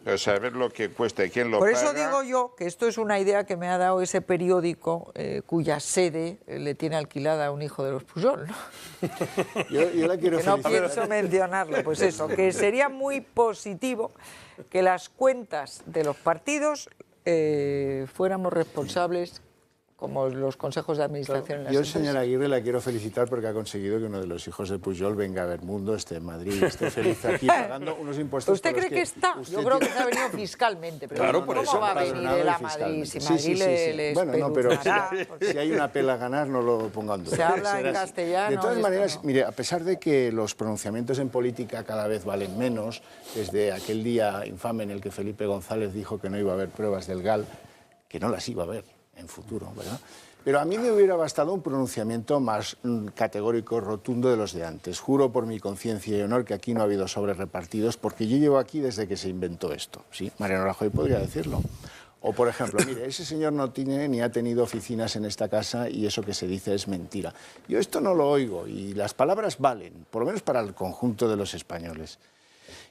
S7: Pero saber lo que cuesta y quién lo
S2: Por
S7: paga.
S2: eso digo yo que esto es una idea que me ha dado ese periódico cuya sede le tiene alquilada a un hijo de los Pujol, ¿no?
S8: Yo la quiero
S2: Que no
S8: felicitar.
S2: pienso mencionarlo, pues eso, que sería muy positivo que las cuentas de los partidos fuéramos responsables como los consejos de administración en las
S8: Yo,
S2: empresas.
S8: señora Aguirre, la quiero felicitar porque ha conseguido que uno de los hijos de Pujol venga a ver mundo, esté en Madrid, esté feliz aquí pagando unos impuestos.
S2: ¿Usted
S8: por los
S2: cree que está?
S8: usted
S2: Yo creo que
S8: tiene-
S2: se ha venido fiscalmente. Pero
S1: Claro, por
S2: ¿cómo
S1: eso,
S2: va a venir
S8: empadronado
S2: él
S8: y
S2: a Madrid?
S8: fiscalmente.
S2: Si
S8: Sí,
S2: Madrid
S8: sí, sí, sí.
S2: le
S8: Bueno, no, pero
S2: espeluznará,
S8: si hay una pela a ganar, no lo ponga en duda.
S2: Se habla en
S8: Será así.
S2: castellano,
S8: De todas
S2: esto
S8: maneras,
S2: no.
S8: mire, a pesar de que los pronunciamientos en política cada vez valen menos, desde aquel día infame en el que Felipe González dijo que no iba a haber pruebas del GAL, que no las iba a haber en futuro, ¿verdad? Pero a mí me hubiera bastado un pronunciamiento más categórico, rotundo de los de antes. Juro por mi conciencia y honor que aquí no ha habido sobres repartidos, porque yo llevo aquí desde que se inventó esto. ¿Sí? Mariano Rajoy podría decirlo. O, por ejemplo, mire, ese señor no tiene ni ha tenido oficinas en esta casa y eso que se dice es mentira. Yo esto no lo oigo y las palabras valen, por lo menos para el conjunto de los españoles.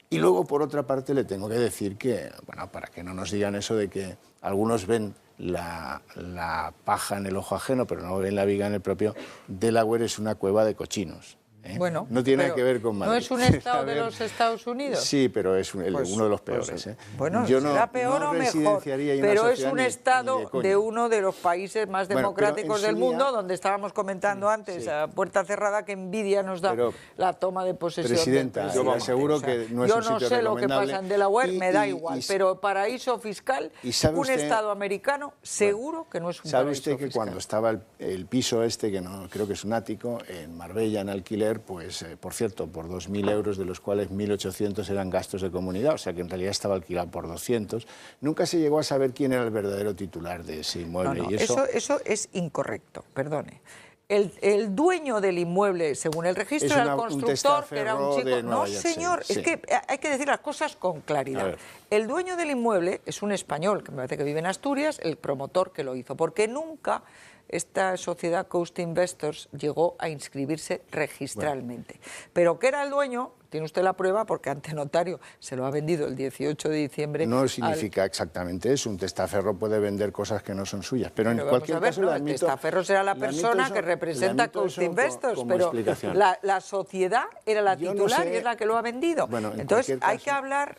S8: Y luego, por otra parte, le tengo que decir que, bueno, para que no nos digan eso de que algunos ven la paja en el ojo ajeno, pero no ven la viga en el propio, Delaware es una cueva de cochinos. ¿eh?
S2: Bueno,
S8: no tiene nada
S2: pero
S8: que ver con Madrid.
S2: ¿no es un estado
S8: A
S2: de
S8: ver,
S2: los Estados Unidos?
S8: Sí, pero es
S2: Pues,
S8: uno de los peores. ¿eh?
S2: Bueno,
S8: Yo
S2: será peor
S8: no
S2: o mejor,
S8: residenciaría ahí una
S2: pero es
S8: sociedad
S2: un
S8: ni
S2: estado
S8: coña.
S2: de uno de los países más
S8: Bueno, pero
S2: democráticos
S8: en su
S2: del mundo,
S8: día-
S2: donde estábamos comentando antes,
S8: sí.
S2: a puerta cerrada, que envidia nos da
S8: Pero,
S2: la toma de posesión
S8: Presidenta,
S2: del
S8: yo
S2: presidente.
S8: aseguro que no es
S2: yo
S8: un
S2: no
S8: sitio
S2: sé lo que
S8: recomendable.
S2: pasa en Delaware, me da
S8: Y-
S2: igual,
S8: y-
S2: pero paraíso fiscal,
S8: y sabe
S2: un
S8: usted-
S2: estado americano, seguro que no es un
S8: ¿Sabe
S2: paraíso
S8: usted que
S2: fiscal.
S8: cuando estaba el piso este, que no creo que es un ático, en Marbella, en alquiler, pues, por cierto, por 2.000 euros, de los cuales 1.800 eran gastos de comunidad, o sea que en realidad estaba alquilado por 200, nunca se llegó a saber quién era el verdadero titular de ese inmueble.
S2: No,
S8: y
S2: eso es incorrecto, perdone. El dueño del inmueble, según el registro,
S8: Es
S2: era el
S8: un
S2: constructor, que era un
S8: testaferro
S2: chico...
S8: de Nueva
S2: No,
S8: York,
S2: señor,
S8: sí.
S2: es que hay que decir las cosas con
S8: A
S2: claridad.
S8: ver.
S2: El dueño del inmueble es un español, que me parece que vive en Asturias, el promotor que lo hizo, porque nunca esta sociedad Coast Investors llegó a inscribirse registralmente. Pero que era el dueño, tiene usted la prueba, porque ante notario se lo ha vendido el 18 de diciembre.
S8: No significa exactamente eso. Un testaferro puede vender cosas que no son suyas. Pero en cualquier caso,
S2: ¿no?
S8: le
S2: El
S8: admito-
S2: testaferro será la
S8: le admito
S2: persona
S8: eso-
S2: que representa
S8: le admito
S2: Coast
S8: eso
S2: Investors,
S8: como
S2: pero
S8: explicación.
S2: la sociedad era la
S8: Yo no
S2: titular
S8: sé-
S2: y es la que lo ha vendido.
S8: Bueno, en
S2: Entonces
S8: cualquier
S2: hay
S8: caso-
S2: que hablar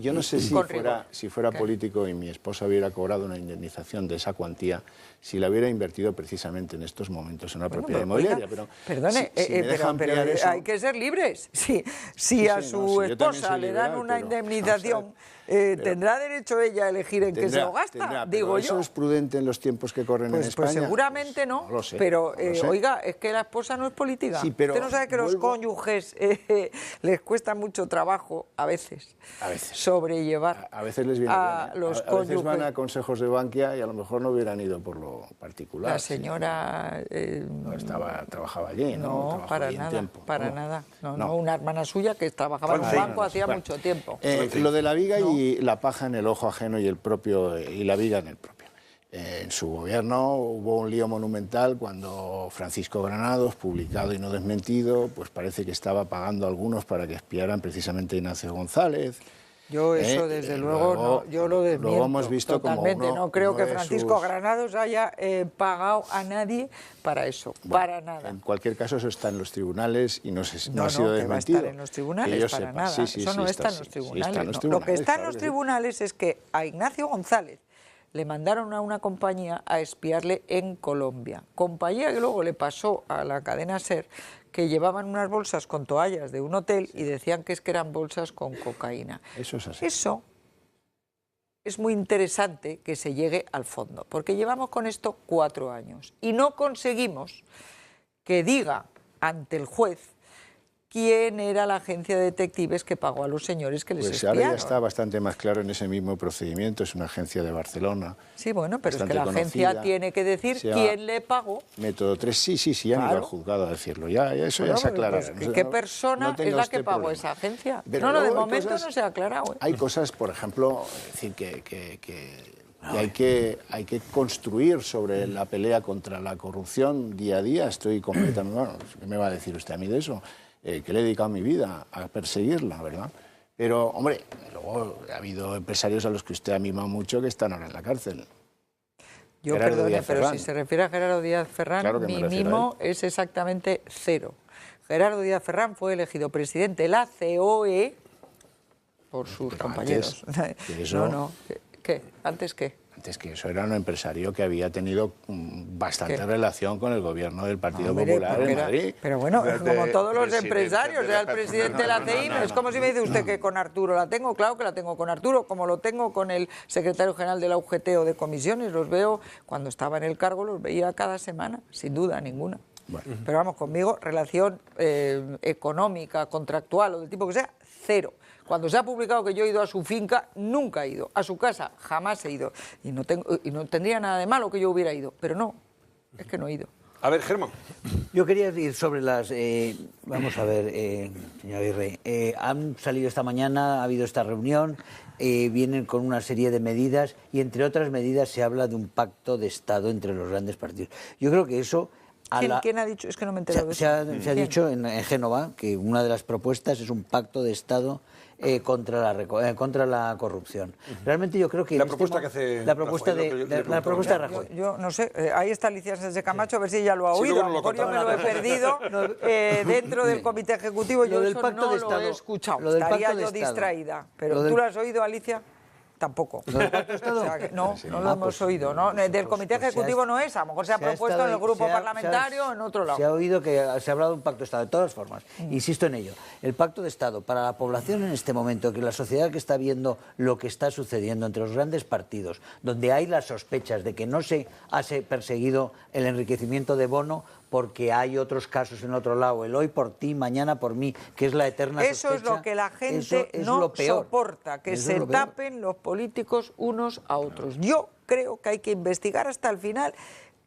S8: Yo no sé
S2: con rigor.
S8: si fuera
S2: ¿Qué?
S8: político y mi esposa hubiera cobrado una indemnización de esa cuantía, si la hubiera invertido precisamente en estos momentos en una
S2: Bueno,
S8: propiedad
S2: pero, oiga,
S8: inmobiliaria. Pero
S2: perdone,
S8: si me deja
S2: pero
S8: ampliar eso-
S2: hay que ser libres. Si a
S8: sí,
S2: su
S8: no, sí, yo también
S2: esposa
S8: soy
S2: le dan
S8: liberal,
S2: una
S8: pero-
S2: indemnización,
S8: vamos a ver,
S2: tendrá derecho ella a elegir en qué se lo gasta,
S8: tendrá, pero
S2: digo
S8: ¿eso
S2: yo.
S8: es prudente en los tiempos que corren en
S2: Pues
S8: España?
S2: seguramente
S8: Pues
S2: no,
S8: lo sé,
S2: pero
S8: no lo sé.
S2: oiga, es que la esposa no es política.
S8: Sí, pero
S2: Usted no sabe que los
S8: vuelvo-
S2: cónyuges les cuesta mucho trabajo, a veces, sobrellevar
S8: A veces les viene
S2: a
S8: bien, ¿eh?
S2: los
S8: A veces van
S2: cónyuges.
S8: a consejos de Bankia y a lo mejor no hubieran ido por lo particular.
S2: La
S8: sí.
S2: señora...
S8: No trabajaba allí, ¿no?
S2: No,
S8: Trabajó
S2: para
S8: allí un
S2: nada,
S8: tiempo.
S2: para
S8: No.
S2: nada. No,
S8: No.
S2: una hermana suya que trabajaba en un banco hacía mucho tiempo.
S8: Lo de la viga y la paja en el ojo ajeno y el propio y la viga en el propio. En su gobierno hubo un lío monumental cuando Francisco Granados, publicado y no desmentido, pues parece que estaba pagando a algunos para que espiaran precisamente a Ignacio González.
S2: Yo eso, desde luego, no, yo lo desmiento.
S8: Luego hemos visto
S2: totalmente.
S8: como
S2: No creo
S8: uno
S2: que
S8: de
S2: Francisco
S8: sus-
S2: Granados haya pagado a nadie para eso, para nada.
S8: En cualquier caso, eso está en los tribunales y no ha sido
S2: que va a
S8: desmentido.
S2: estar en los
S8: Que
S2: tribunales,
S8: yo
S2: para
S8: sepa.
S2: nada.
S8: Sí, sí,
S2: eso
S8: sí,
S2: no está en
S8: sí,
S2: los
S8: sí,
S2: tribunales.
S8: está en los
S2: no. Lo que
S8: tribunales,
S2: está en
S8: claro
S2: los
S8: que sí.
S2: tribunales es que a Ignacio González le mandaron a una compañía a espiarle en Colombia. Compañía que luego le pasó a la cadena SER, que llevaban unas bolsas con toallas de un hotel y decían que eran bolsas con cocaína.
S8: Eso es así.
S2: Eso es muy interesante que se llegue al fondo, porque llevamos con esto 4 años y no conseguimos que diga ante el juez quién era la agencia de detectives que pagó a los señores que les
S8: Pues
S2: espiaron.
S8: ahora ya está bastante más claro en ese mismo procedimiento. Es una agencia de Barcelona.
S2: Sí, bueno, pero es que
S8: bastante
S2: la agencia
S8: conocida.
S2: tiene que decir
S8: Se llama
S2: quién le pagó.
S8: Método 3, sí, ya han ido
S2: Claro.
S8: al juzgado a decirlo. Ya, eso ya
S2: Bueno,
S8: se aclara.
S2: pues, ¿qué persona es la que pagó esa agencia?
S8: Pero
S2: No, de
S8: luego hay
S2: momento
S8: cosas-
S2: no se ha aclarado. ¿eh?
S8: Hay cosas, por ejemplo, es decir, que hay que construir sobre la pelea contra la corrupción día a día. Estoy completamente... Bueno, ¿qué me va a decir usted a mí de eso? Que le he dedicado mi vida a perseguirla, ¿verdad? Pero, hombre, luego ha habido empresarios a los que usted ha mimado mucho que están ahora en la cárcel.
S2: Yo
S8: Gerardo
S2: perdone,
S8: Díaz
S2: pero
S8: Ferrán.
S2: si se refiere a Gerardo Díaz Ferrán,
S8: Claro que me
S2: mi
S8: refiero a
S2: mimo es exactamente 0. Gerardo Díaz Ferrán fue elegido presidente de la COE por sus
S8: Pero
S2: compañeros.
S8: antes de eso-
S2: No. ¿Qué? ¿Antes qué?
S8: Antes que eso era un empresario que había tenido bastante
S2: ¿Qué?
S8: relación con el gobierno del Partido
S2: Hombre,
S8: Popular
S2: porque
S8: en
S2: era-
S8: Madrid.
S2: Pero bueno, como todos los
S7: presidente
S2: empresarios,
S7: de
S2: era
S7: la
S2: el presidente de la CEIM. Es como si me dice usted que con Arturo la tengo. Claro que la tengo con Arturo, como lo tengo con el secretario general de la UGT o de comisiones. Los veo, cuando estaba en el cargo, los veía cada semana, sin duda ninguna. Pero vamos, conmigo, relación económica, contractual o del tipo que sea, 0. Cuando se ha publicado que yo he ido a su finca, nunca he ido. A su casa, jamás he ido. Y no tendría nada de malo que yo hubiera ido. Pero no, es que no he ido.
S1: A ver, Germán.
S3: Yo quería ir sobre las... vamos a ver, señor Aguirre. Han salido esta mañana, ha habido esta reunión, vienen con una serie de medidas y entre otras medidas se habla de un pacto de Estado entre los grandes partidos. Yo creo que eso...
S2: ¿Quién ha dicho? Es que no me he enterado de eso.
S3: Se ha dicho en Génova que una de las propuestas es un pacto de Estado contra la corrupción. Realmente yo creo que...
S1: La propuesta que hace
S3: La propuesta
S1: Rajoy,
S3: de,
S1: lo que yo le
S3: la propuesta de Rajoy.
S2: Yo no sé, ahí está Alicia Sánchez Camacho, a ver si ella lo ha
S1: Sí,
S2: oído.
S1: luego
S2: A lo
S1: nos lo
S2: mejor yo me
S1: contará.
S2: lo he perdido dentro del comité ejecutivo.
S3: Lo
S2: Yo
S3: del
S2: eso
S3: pacto
S2: no
S3: de
S2: lo
S3: Estado,
S2: he escuchado.
S3: lo del
S2: Estaría
S3: pacto de
S2: yo
S3: Estado.
S2: distraída. Pero
S3: Lo del-
S2: ¿tú lo has oído, Alicia? Tampoco.
S3: ¿Lo del pacto de Estado?
S2: O sea, que no lo hemos
S3: pues,
S2: oído. ¿No? Del comité
S3: pues se ha-
S2: ejecutivo no es. A lo mejor se ha propuesto
S3: estado-
S2: en el grupo
S3: se ha-
S2: parlamentario o en otro lado.
S3: Se ha oído que se ha hablado de un pacto de Estado. De todas formas, insisto en ello. El pacto de Estado para la población en este momento, que la sociedad que está viendo lo que está sucediendo entre los grandes partidos, donde hay las sospechas de que no se ha perseguido el enriquecimiento de Bono, porque hay otros casos en otro lado, el hoy por ti, mañana por mí, que es la eterna
S2: Eso
S3: sospecha.
S2: es lo que la gente
S3: Eso es
S2: no
S3: lo peor.
S2: soporta, que
S3: Eso es
S2: se
S3: lo peor.
S2: tapen los políticos unos a otros. Yo creo que hay que investigar hasta el final,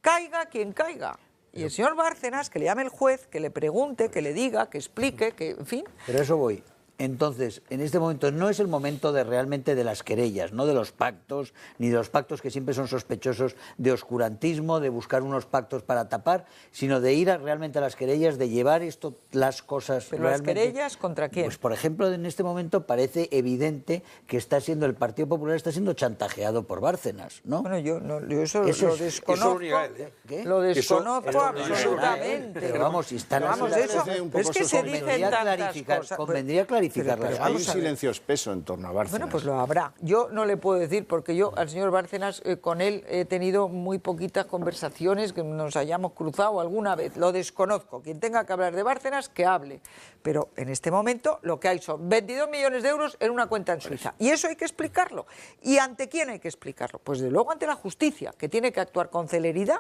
S2: caiga quien caiga. Y el señor Bárcenas, que le llame el juez, que le pregunte, que le diga, que explique, que, en fin.
S3: Pero a eso voy. Entonces, en este momento no es el momento de realmente de las querellas, no de los pactos, ni de los pactos que siempre son sospechosos de oscurantismo, de buscar unos pactos para tapar, sino de ir realmente a las querellas, de llevar esto, las cosas
S2: Pero las
S3: realmente...
S2: querellas, ¿contra quién?
S3: Pues, por ejemplo, en este momento parece evidente que el Partido Popular está siendo chantajeado por Bárcenas, ¿no?
S2: Bueno, yo eso,
S3: Eso
S2: lo
S3: es-
S2: desconozco.
S1: eso lo niega él, ¿eh?
S3: ¿Qué?
S2: Lo desconozco
S1: Eso-
S2: absolutamente.
S3: Pero vamos, si están...
S2: Pero vamos,
S8: Eso
S2: eso,
S8: parece un
S2: pero es
S8: poco
S2: que se
S8: sospechoso.
S2: dicen tantas cosas.
S3: Convendría clarificar las
S2: pero
S8: Hay un
S2: vamos a ver.
S8: silencio espeso en torno a Bárcenas.
S2: Bueno, pues lo habrá. Yo no le puedo decir, porque yo al señor Bárcenas, con él he tenido muy poquitas conversaciones que nos hayamos cruzado alguna vez. Lo desconozco. Quien tenga que hablar de Bárcenas, que hable. Pero en este momento lo que hay son 22 millones de euros en una cuenta en Suiza. Y eso hay que explicarlo. ¿Y ante quién hay que explicarlo? Pues desde luego ante la justicia, que tiene que actuar con celeridad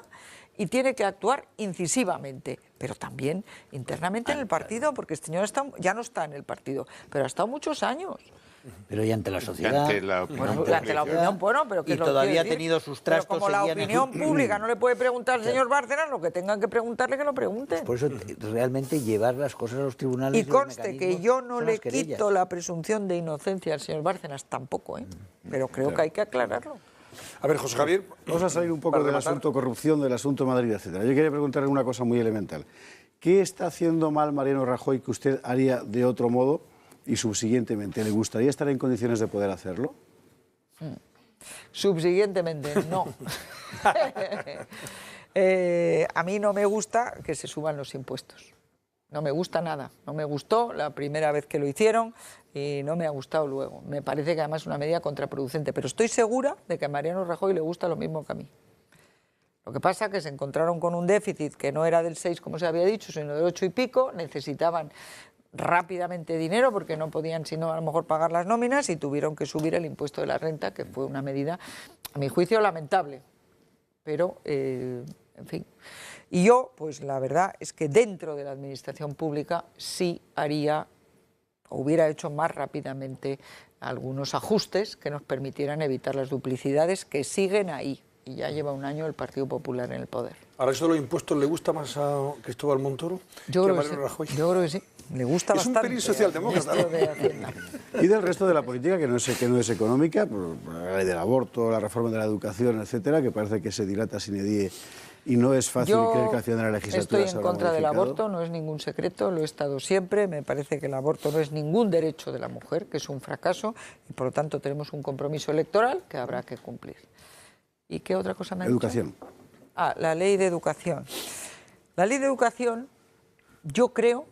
S2: y tiene que actuar incisivamente, pero también internamente en el partido, porque este señor ya no está en el partido, pero ha estado muchos años.
S3: Pero y ante la sociedad...
S7: Ante la opinión
S2: Bueno, ante la opinión, bueno, pero que
S3: Y
S2: es lo
S3: todavía
S2: que
S3: ha
S2: quiero
S3: tenido
S2: decir.
S3: sus trastos,
S2: Pero como la
S3: seguían en-
S2: opinión pública no le puede preguntar al señor Bárcenas, lo que tengan que preguntarle, que lo pregunten.
S3: Por eso realmente llevar las cosas a los tribunales...
S2: Y
S3: los
S2: conste que
S3: mecanismos
S2: yo no
S3: son
S2: le
S3: las querellas.
S2: quito la presunción de inocencia al señor Bárcenas, tampoco, ¿eh? Pero creo que hay que aclararlo.
S1: A ver, José Javier.
S9: Vamos a salir un poco
S1: para
S9: del
S1: rematar.
S9: asunto corrupción, del asunto Madrid, etcétera. Yo quería preguntarle una cosa muy elemental. ¿Qué está haciendo mal Mariano Rajoy que usted haría de otro modo y subsiguientemente? ¿Le gustaría estar en condiciones de poder hacerlo?
S2: Subsiguientemente, no. A mí no me gusta que se suban los impuestos. No me gusta nada. No me gustó la primera vez que lo hicieron y no me ha gustado luego. Me parece que además es una medida contraproducente. Pero estoy segura de que a Mariano Rajoy le gusta lo mismo que a mí. Lo que pasa es que se encontraron con un déficit que no era del 6, como se había dicho, sino del 8 y pico. Necesitaban rápidamente dinero porque no podían sino a lo mejor pagar las nóminas y tuvieron que subir el impuesto de la renta, que fue una medida, a mi juicio, lamentable. Pero, en fin. Y yo, pues la verdad es que dentro de la administración pública sí haría, o hubiera hecho más rápidamente algunos ajustes que nos permitieran evitar las duplicidades que siguen ahí. Y ya lleva un año el Partido Popular en el poder.
S1: ¿Ahora eso de los impuestos le gusta más a Cristóbal Montoro
S2: Yo
S1: que a
S2: creo que
S1: Mariano
S2: sí.
S1: Rajoy?
S2: Yo creo que sí. Le gusta
S1: Es un
S2: bastante.
S1: pelín socialdemócrata,
S2: esto
S1: ¿no?
S2: de Hacienda.
S9: Y del resto de la política, que no es económica, por la ley del aborto, la reforma de la educación, etcétera, que parece que se dilata sine die y no es fácil
S2: Yo
S9: creer que al final de la legislatura
S2: estoy
S9: se
S2: en
S9: habrá
S2: contra del
S9: modificado.
S2: aborto, no es ningún secreto, lo he estado siempre. Me parece que el aborto no es ningún derecho de la mujer, que es un fracaso, y por lo tanto tenemos un compromiso electoral que habrá que cumplir. ¿Y qué otra cosa me ha dicho?
S9: Educación.
S2: Ah, la ley de educación. La ley de educación, yo creo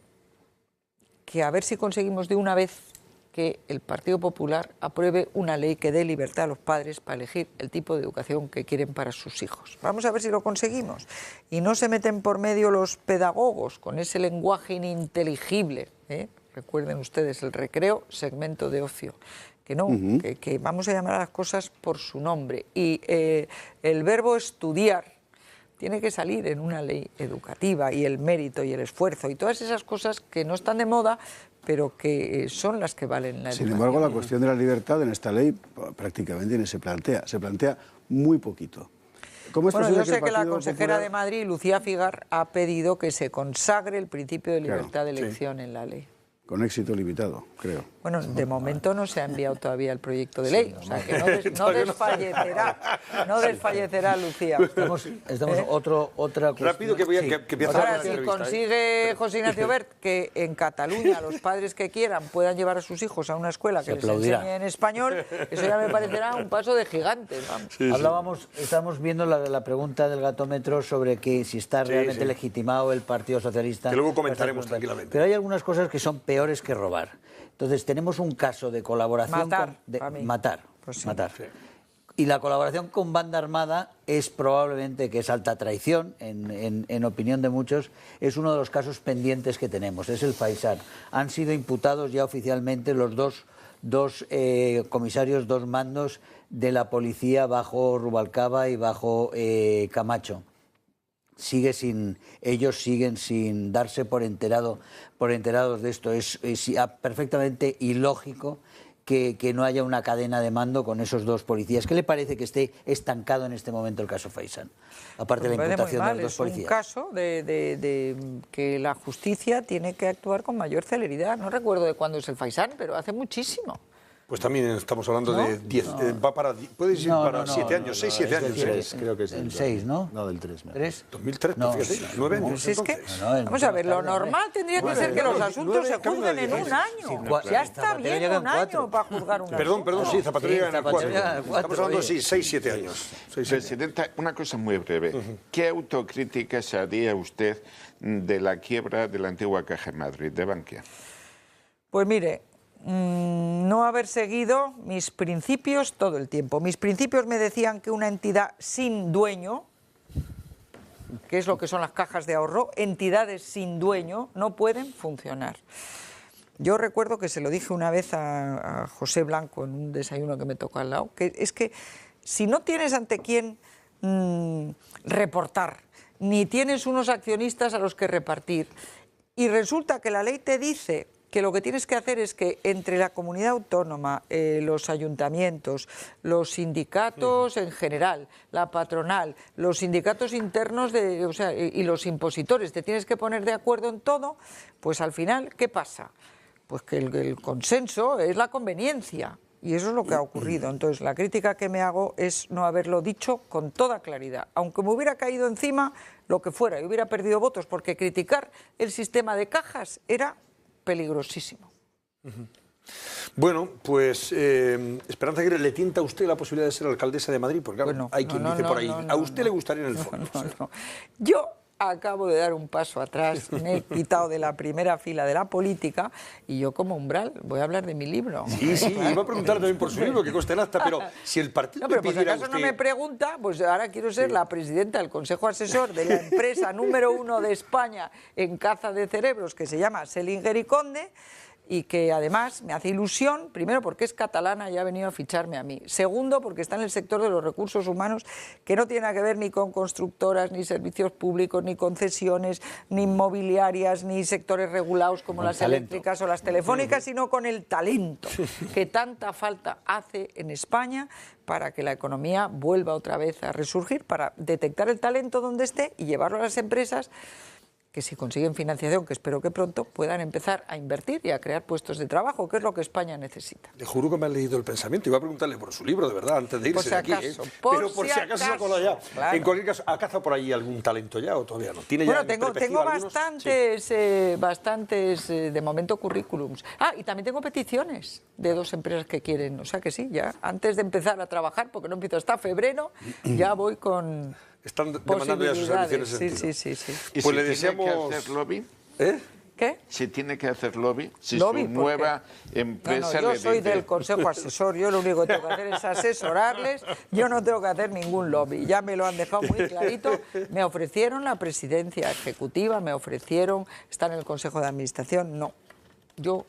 S2: que a ver si conseguimos de una vez que el Partido Popular apruebe una ley que dé libertad a los padres para elegir el tipo de educación que quieren para sus hijos. Vamos a ver si lo conseguimos. Y no se meten por medio los pedagogos con ese lenguaje ininteligible, ¿eh? Recuerden ustedes el recreo, segmento de ocio. Que no, que vamos a llamar a las cosas por su nombre. Y el verbo estudiar tiene que salir en una ley educativa, y el mérito y el esfuerzo y todas esas cosas que no están de moda, pero que son las que valen la educación.
S9: Sin embargo, la cuestión de la libertad en esta ley prácticamente ni se plantea muy poquito. ¿Cómo es
S2: Bueno,
S9: posible
S2: yo sé que la
S9: Partido
S2: consejera
S9: Popular-
S2: de Madrid, Lucía Figar, ha pedido que se consagre el principio de
S9: Claro,
S2: libertad de
S9: sí.
S2: elección en la ley.
S9: Con éxito limitado, creo.
S2: Bueno, de momento no se ha enviado todavía el proyecto de ley, o sea que no desfallecerá Lucía.
S3: Estamos otra cuestión.
S1: Rápido que empieza
S2: Ahora,
S1: la
S2: si
S1: entrevista, ¿eh?
S2: consigue José Ignacio Bert que en Cataluña los padres que quieran puedan llevar a sus hijos a una escuela que les
S3: aplaudirá.
S2: enseñe en español, eso ya me parecerá un paso de gigantes. Vamos.
S3: Estábamos viendo la pregunta del gatómetro sobre que si está realmente legitimado el Partido Socialista.
S1: Que luego comentaremos tranquilamente.
S3: Pero hay algunas cosas que son peores que robar. Entonces tenemos un caso de colaboración
S2: Matar,
S3: con,
S2: a mí.
S3: matar,
S2: Pues sí.
S3: matar. Y la colaboración con banda armada es probablemente, que es alta traición, en opinión de muchos, es uno de los casos pendientes que tenemos, es el Faisán. Han sido imputados ya oficialmente los dos comisarios, dos mandos de la policía bajo Rubalcaba y bajo Camacho. Ellos siguen sin darse por enterados de esto. Es perfectamente ilógico que no haya una cadena de mando con esos dos policías. ¿Qué le parece que esté estancado en este momento el caso Faisán? Aparte de la imputación de los dos policías.
S2: Es un caso de que la justicia tiene que actuar con mayor celeridad. No recuerdo de cuándo es el Faisán, pero hace muchísimo.
S1: Pues también estamos hablando de 10, va para, puedes ir para 7 años, 6, 7 años.
S8: Creo que es
S3: el 6, ¿no?
S8: No, del 3.
S3: ¿3?
S1: 2003,
S3: No,
S1: fíjate, 9 años.
S2: Pues es que,
S1: entonces.
S2: vamos a ver, lo normal tendría que ser que los asuntos se juzguen en un año. Ya está bien un año para juzgar un asunto.
S1: Perdón, sí, Zapatero llega en el 4.
S3: Zapatero llega en el 4,
S1: Estamos hablando de
S3: oye.
S1: 6, 7 años.
S7: Presidenta, una cosa muy breve. ¿Qué autocrítica se haría usted de la quiebra de la antigua Caja de Madrid, de Bankia?
S2: Pues mire, no haber seguido mis principios todo el tiempo. Mis principios me decían que una entidad sin dueño, que es lo que son las cajas de ahorro, entidades sin dueño no pueden funcionar. Yo recuerdo que se lo dije una vez a José Blanco en un desayuno que me tocó al lado, que es que si no tienes ante quién reportar, ni tienes unos accionistas a los que repartir, y resulta que la ley te dice que lo que tienes que hacer es que entre la comunidad autónoma, los ayuntamientos, los sindicatos en general, la patronal, los sindicatos internos y los impositores, te tienes que poner de acuerdo en todo, pues al final, ¿qué pasa? Pues que el consenso es la conveniencia. Y eso es lo que ha ocurrido. Entonces, la crítica que me hago es no haberlo dicho con toda claridad. Aunque me hubiera caído encima lo que fuera y hubiera perdido votos, porque criticar el sistema de cajas era peligrosísimo.
S1: Bueno, pues Esperanza Aguirre, ¿le tienta a usted la posibilidad de ser alcaldesa de Madrid? Porque claro,
S2: Bueno,
S1: hay quien dice por ahí, ¿a usted le gustaría en el fondo?
S2: No. Yo acabo de dar un paso atrás, me he quitado de la primera fila de la política y yo como umbral voy a hablar de mi libro.
S1: Sí, iba a preguntar también por su libro, que consta en acta, pero si el partido
S2: No, pero
S1: le
S2: por si
S1: pidiera a
S2: acaso
S1: usted...
S2: no me pregunta, pues ahora quiero ser la presidenta del Consejo Asesor de la empresa número 1 de España en caza de cerebros, que se llama Selinger y Conde, y que además me hace ilusión, primero porque es catalana y ha venido a ficharme a mí, segundo porque está en el sector de los recursos humanos, que no tiene nada que ver ni con constructoras, ni servicios públicos, ni concesiones, ni inmobiliarias, ni sectores regulados como las eléctricas o las telefónicas, sino con el talento que tanta falta hace en España para que la economía vuelva otra vez a resurgir, para detectar el talento donde esté y llevarlo a las empresas que si consiguen financiación, que espero que pronto, puedan empezar a invertir y a crear puestos de trabajo, que es lo que España necesita.
S1: Le juro que me han leído el pensamiento. Iba a preguntarle por su libro, de verdad, antes de irse
S2: Por si
S1: de aquí.
S2: acaso,
S1: Pero por si acaso se acuerda ya.
S2: claro.
S1: En cualquier caso, ¿ha cazado por ahí algún talento ya o todavía no? ¿Tiene
S2: Bueno,
S1: ya
S2: tengo
S1: algunos?
S2: bastantes, de momento, currículums. Ah, y también tengo peticiones de 2 empresas que quieren. O sea que sí, ya antes de empezar a trabajar, porque no empiezo hasta febrero, ya voy con...
S1: Están demandando ya sus servicios en ese sentido.
S2: Sí.
S7: ¿Y
S1: Pues
S7: si
S1: le deseamos...
S7: tiene que hacer lobby?
S1: ¿Eh?
S2: ¿Qué?
S7: Si tiene que hacer lobby, si
S2: Lobby,
S7: su
S2: ¿por
S7: nueva
S2: qué?
S7: empresa
S2: No,
S7: le
S2: yo soy
S7: dice...
S2: del consejo asesor, yo lo único que tengo que hacer es asesorarles, yo no tengo que hacer ningún lobby, ya me lo han dejado muy clarito. Me ofrecieron la presidencia ejecutiva, me ofrecieron estar en el consejo de administración, no. Yo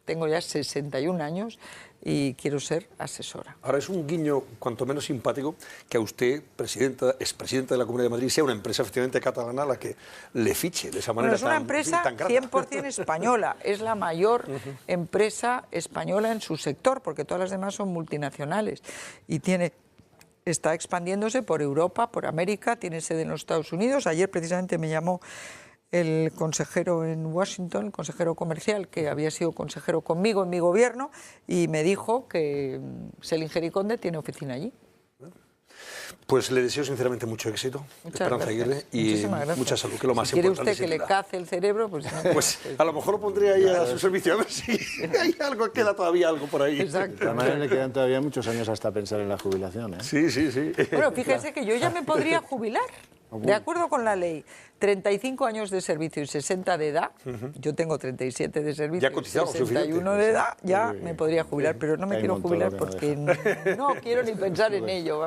S2: tengo ya 61 años y quiero ser asesora.
S1: Ahora, es un guiño cuanto menos simpático que a usted, expresidenta de la Comunidad de Madrid, sea una empresa efectivamente catalana la que le fiche de esa manera.
S2: Bueno, es una empresa
S1: tan grata.
S2: 100% española, es la mayor empresa española en su sector, porque todas las demás son multinacionales y está expandiéndose por Europa, por América, tiene sede en los Estados Unidos. Ayer precisamente me llamó el consejero en Washington, el consejero comercial, que había sido consejero conmigo en mi gobierno, y me dijo que Selinger y Conde tiene oficina allí.
S1: Pues le deseo sinceramente mucho éxito,
S2: Muchas
S1: Esperanza
S2: gracias.
S1: Aguirre, y
S2: Muchísimas gracias.
S1: mucha salud, que es lo más
S2: si quiere
S1: importante.
S2: usted que
S1: sin
S2: le
S1: duda.
S2: cace el cerebro, pues...
S1: Pues a lo mejor lo pondría ahí a su servicio, a ver si hay algo, queda todavía algo por ahí.
S2: Exacto.
S8: De todas maneras, le quedan todavía muchos años hasta pensar en la jubilación, ¿eh?
S1: Sí.
S2: Bueno, fíjese que yo ya me podría jubilar. De acuerdo con la ley, 35 años de servicio y 60 de edad, yo tengo 37 de servicio
S1: Ya
S2: y
S1: cotizamos
S2: 61 de edad, ya me podría jubilar, pero no me
S8: Hay
S2: quiero
S8: un montón
S2: jubilar
S8: lo que no
S2: porque no quiero ni pensar en ello.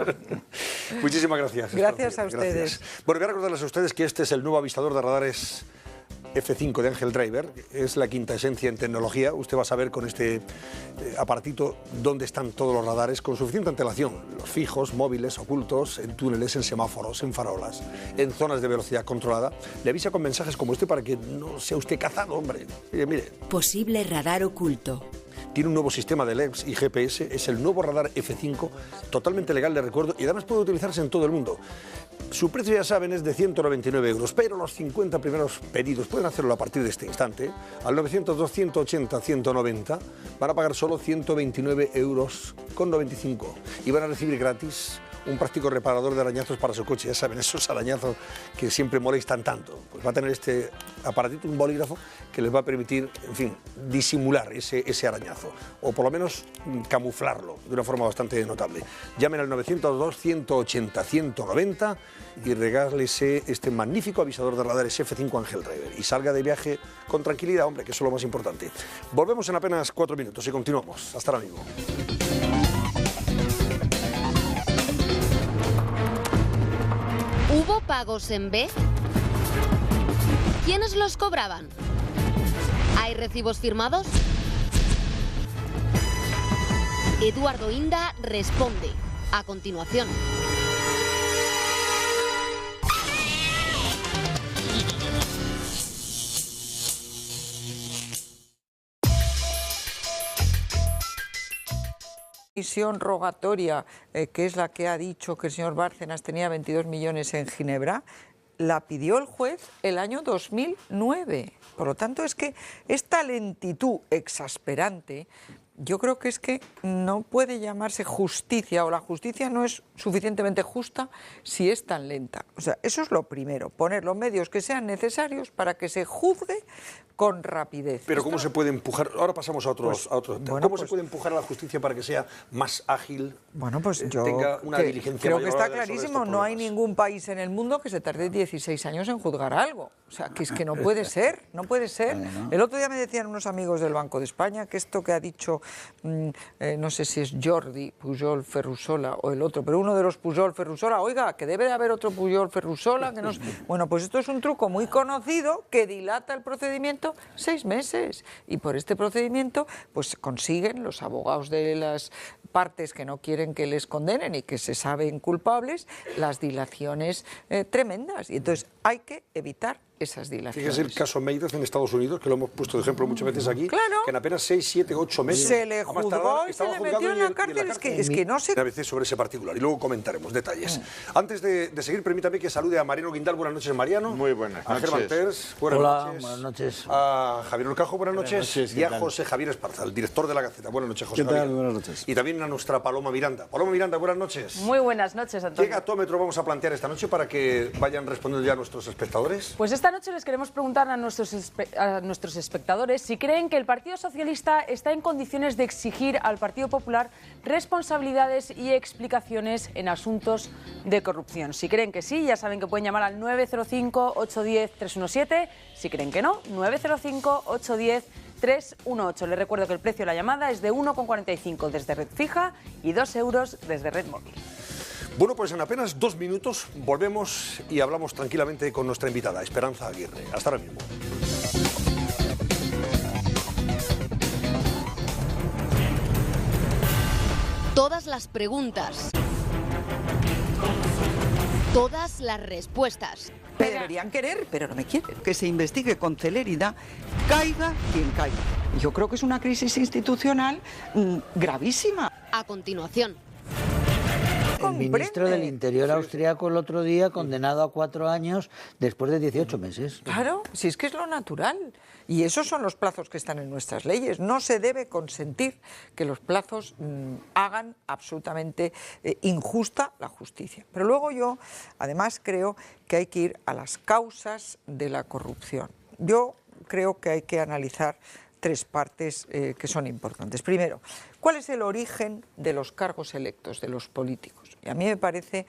S1: Muchísimas gracias.
S2: Gracias
S1: Esperanza
S2: a
S1: Aguirre,
S2: ustedes.
S1: gracias. Bueno, voy a recordarles a ustedes que este es el nuevo avisador de radares F5 de Ángel Driver, es la quinta esencia en tecnología. Usted va a saber con este aparatito dónde están todos los radares con suficiente antelación, los fijos, móviles, ocultos, en túneles, en semáforos, en farolas, en zonas de velocidad controlada. Le avisa con mensajes como este para que no sea usted cazado, hombre. Mire.
S10: Posible radar oculto.
S1: Tiene un nuevo sistema de LEDs y GPS, es el nuevo radar F5, totalmente legal, le recuerdo, y además puede utilizarse en todo el mundo. Su precio, ya saben, es de 199 euros, pero los 50 primeros pedidos pueden hacerlo a partir de este instante, al 902-180-190, van a pagar solo 129 euros con 95 y van a recibir gratis un práctico reparador de arañazos para su coche. Ya saben, esos arañazos que siempre molestan tanto. Pues va a tener este aparatito, un bolígrafo, que les va a permitir, en fin, disimular ese arañazo, o por lo menos camuflarlo de una forma bastante notable. Llamen al 902-180-190 y regálese este magnífico avisador de radares F5 Ángel Driver y salga de viaje con tranquilidad, hombre, que eso es lo más importante. Volvemos en apenas 4 minutos y continuamos. Hasta ahora mismo.
S6: ¿Hubo pagos en B? ¿Quiénes los cobraban? ¿Hay recibos firmados? Eduardo Inda responde a continuación.
S2: Comisión rogatoria, que es la que ha dicho que el señor Bárcenas tenía 22 millones en Ginebra, la pidió el juez el año 2009. Por lo tanto, es que esta lentitud exasperante, yo creo que es que no puede llamarse justicia, o la justicia no es suficientemente justa si es tan lenta. O sea, eso es lo primero, poner los medios que sean necesarios para que se juzgue con rapidez.
S1: Pero ¿cómo se puede empujar? Ahora pasamos a otros tema.
S2: bueno,
S1: ¿Cómo se puede empujar a la justicia para que sea más ágil?
S2: Bueno, pues yo
S1: tenga una diligencia
S2: creo que
S1: mayor
S2: está
S1: sobre
S2: clarísimo,
S1: estos
S2: no hay
S1: problemas?
S2: ningún país en el mundo que se tarde 16 años en juzgar algo. O sea, que es que no puede ser, no puede ser. El otro día me decían unos amigos del Banco de España que esto que ha dicho, no sé si es Jordi Pujol Ferrusola o el otro, pero uno de los Pujol Ferrusola, oiga, que debe de haber otro Pujol Ferrusola, que no sé. Bueno, pues esto es un truco muy conocido que dilata el procedimiento 6 meses. Y por este procedimiento, pues consiguen los abogados de las partes que no quieren que les condenen y que se saben culpables, las dilaciones tremendas. Y entonces hay que evitar esas dilaciones.
S1: Fíjese el caso Madoff en Estados Unidos, que lo hemos puesto de ejemplo muchas veces aquí,
S2: Claro.
S1: que en apenas 6, 7, 8 meses...
S2: Se le juzgó y se le metió en la cárcel. Es que no sé...
S1: A veces sobre ese particular, y luego comentaremos detalles. Antes de seguir, permítame que salude a Mariano Guindal. Buenas noches, Mariano.
S7: Muy buenas
S1: A Germán
S7: noches.
S1: Terz, buenas
S3: Hola,
S1: noches.
S3: buenas noches.
S1: A Javier Olcajo, buenas noches.
S8: noches, ¿qué
S1: Y a
S8: tal?
S1: José Javier Esparza, el director de La Gaceta. Buenas noches, José
S9: ¿Qué tal?
S1: Javier.
S9: Buenas noches.
S1: Y también a nuestra Paloma Miranda. Paloma Miranda, buenas noches.
S5: Muy buenas noches,
S1: ¿Qué
S5: Antonio.
S1: gatómetro vamos a plantear esta noche para que vayan respondiendo ya nuestros espectadores?
S5: Pues esta noche les queremos preguntar a nuestros espectadores si creen que el Partido Socialista está en condiciones de exigir al Partido Popular responsabilidades y explicaciones en asuntos de corrupción. Si creen que sí, ya saben que pueden llamar al 905-810-317. Si creen que no, 905-810-318. Les recuerdo que el precio de la llamada es de 1,45 desde red fija y 2 euros desde red móvil.
S1: Bueno, pues en apenas 2 minutos volvemos y hablamos tranquilamente con nuestra invitada, Esperanza Aguirre. Hasta ahora mismo.
S6: Todas las preguntas. Todas las respuestas.
S2: Me deberían querer, pero no me quieren.
S11: Que se investigue con celeridad, caiga quien caiga. Yo creo que es una crisis institucional gravísima.
S6: A continuación.
S3: El ministro del Interior austriaco el otro día condenado a 4 años después de 18 meses.
S2: Claro, si es que es lo natural. Y esos son los plazos que están en nuestras leyes. No se debe consentir que los plazos hagan absolutamente injusta la justicia. Pero luego yo, además, creo que hay que ir a las causas de la corrupción. Yo creo que hay que analizar 3 partes que son importantes. Primero, ¿cuál es el origen de los cargos electos, de los políticos? Y a mí me parece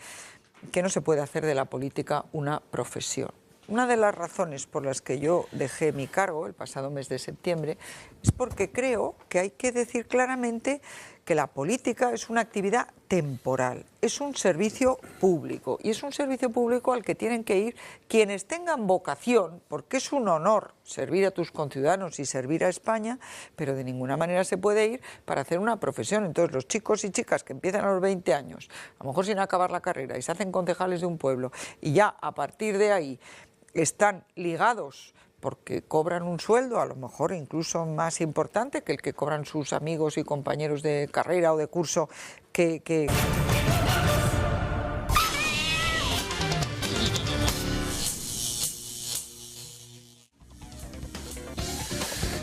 S2: que no se puede hacer de la política una profesión. Una de las razones por las que yo dejé mi cargo el pasado mes de septiembre es porque creo que hay que decir claramente que la política es una actividad temporal, es un servicio público y es un servicio público al que tienen que ir quienes tengan vocación, porque es un honor servir a tus conciudadanos y servir a España, pero de ninguna manera se puede ir para hacer una profesión. Entonces los chicos y chicas que empiezan a los 20 años, a lo mejor sin acabar la carrera, y se hacen concejales de un pueblo y ya a partir de ahí están ligados porque cobran un sueldo, a lo mejor incluso más importante que el que cobran sus amigos y compañeros de carrera o de curso que...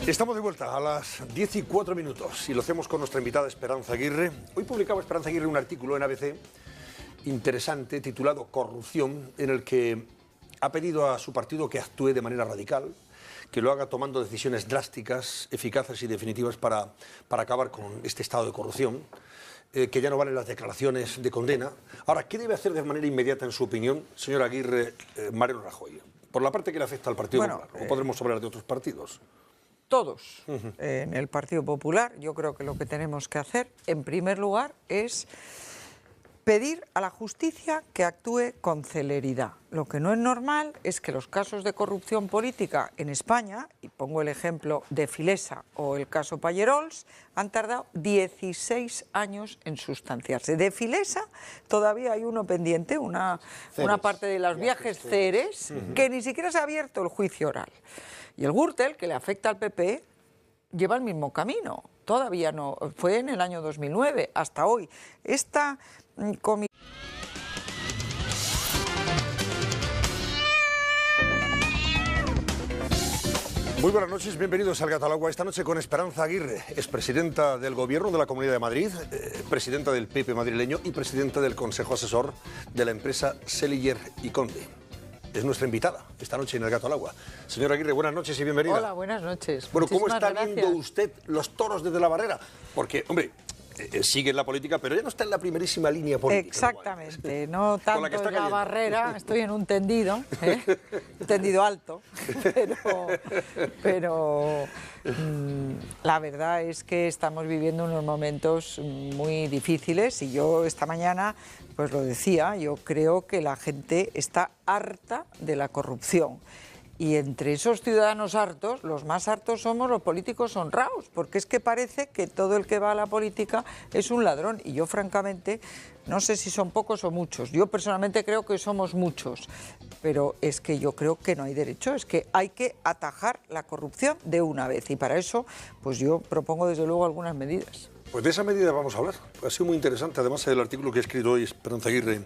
S1: Estamos de vuelta a las 10:04 y lo hacemos con nuestra invitada Esperanza Aguirre. Hoy publicaba Esperanza Aguirre un artículo en ABC interesante titulado Corrupción, en el que ha pedido a su partido que actúe de manera radical, que lo haga tomando decisiones drásticas, eficaces y definitivas para acabar con este estado de corrupción, que ya no valen las declaraciones de condena. Ahora, ¿qué debe hacer de manera inmediata, en su opinión, señor Aguirre, Mariano Rajoy? Por la parte que le afecta al Partido Popular, ¿o podremos hablar de otros partidos?
S2: Todos en el Partido Popular. Yo creo que lo que tenemos que hacer, en primer lugar, es pedir a la justicia que actúe con celeridad. Lo que no es normal es que los casos de corrupción política en España, y pongo el ejemplo de Filesa o el caso Pallerols, han tardado 16 años en sustanciarse. De Filesa todavía hay uno pendiente, una parte de los viajes Ceres, que ni siquiera se ha abierto el juicio oral. Y el Gürtel, que le afecta al PP, lleva el mismo camino. Todavía no, fue en el año 2009, hasta hoy. Esta comisión...
S1: Muy buenas noches, bienvenidos al Gato al Agua. Esta noche con Esperanza Aguirre, expresidenta del Gobierno de la Comunidad de Madrid, presidenta del PP madrileño y presidenta del Consejo Asesor de la empresa Seliger y Conde. Es nuestra invitada esta noche en el Gato al Agua. Señora Aguirre, buenas noches y bienvenida.
S2: Hola, buenas noches.
S1: Bueno, ¿cómo
S2: Muchísimas
S1: está viendo
S2: gracias.
S1: usted los toros desde la barrera? Porque, hombre, sigue en la política, pero ya no está en la primerísima línea política.
S2: Exactamente, no tanto
S1: la que está
S2: en la
S1: cayendo.
S2: barrera, estoy en un tendido, un tendido alto, pero la verdad es que estamos viviendo unos momentos muy difíciles y yo esta mañana pues lo decía, yo creo que la gente está harta de la corrupción. Y entre esos ciudadanos hartos, los más hartos somos los políticos honrados, porque es que parece que todo el que va a la política es un ladrón. Y yo, francamente, no sé si son pocos o muchos. Yo personalmente creo que somos muchos, pero es que yo creo que no hay derecho, es que hay que atajar la corrupción de una vez. Y para eso, pues yo propongo desde luego algunas medidas.
S1: Pues de esa medida vamos a hablar. Ha sido muy interesante, además, el artículo que ha escrito hoy Esperanza Aguirre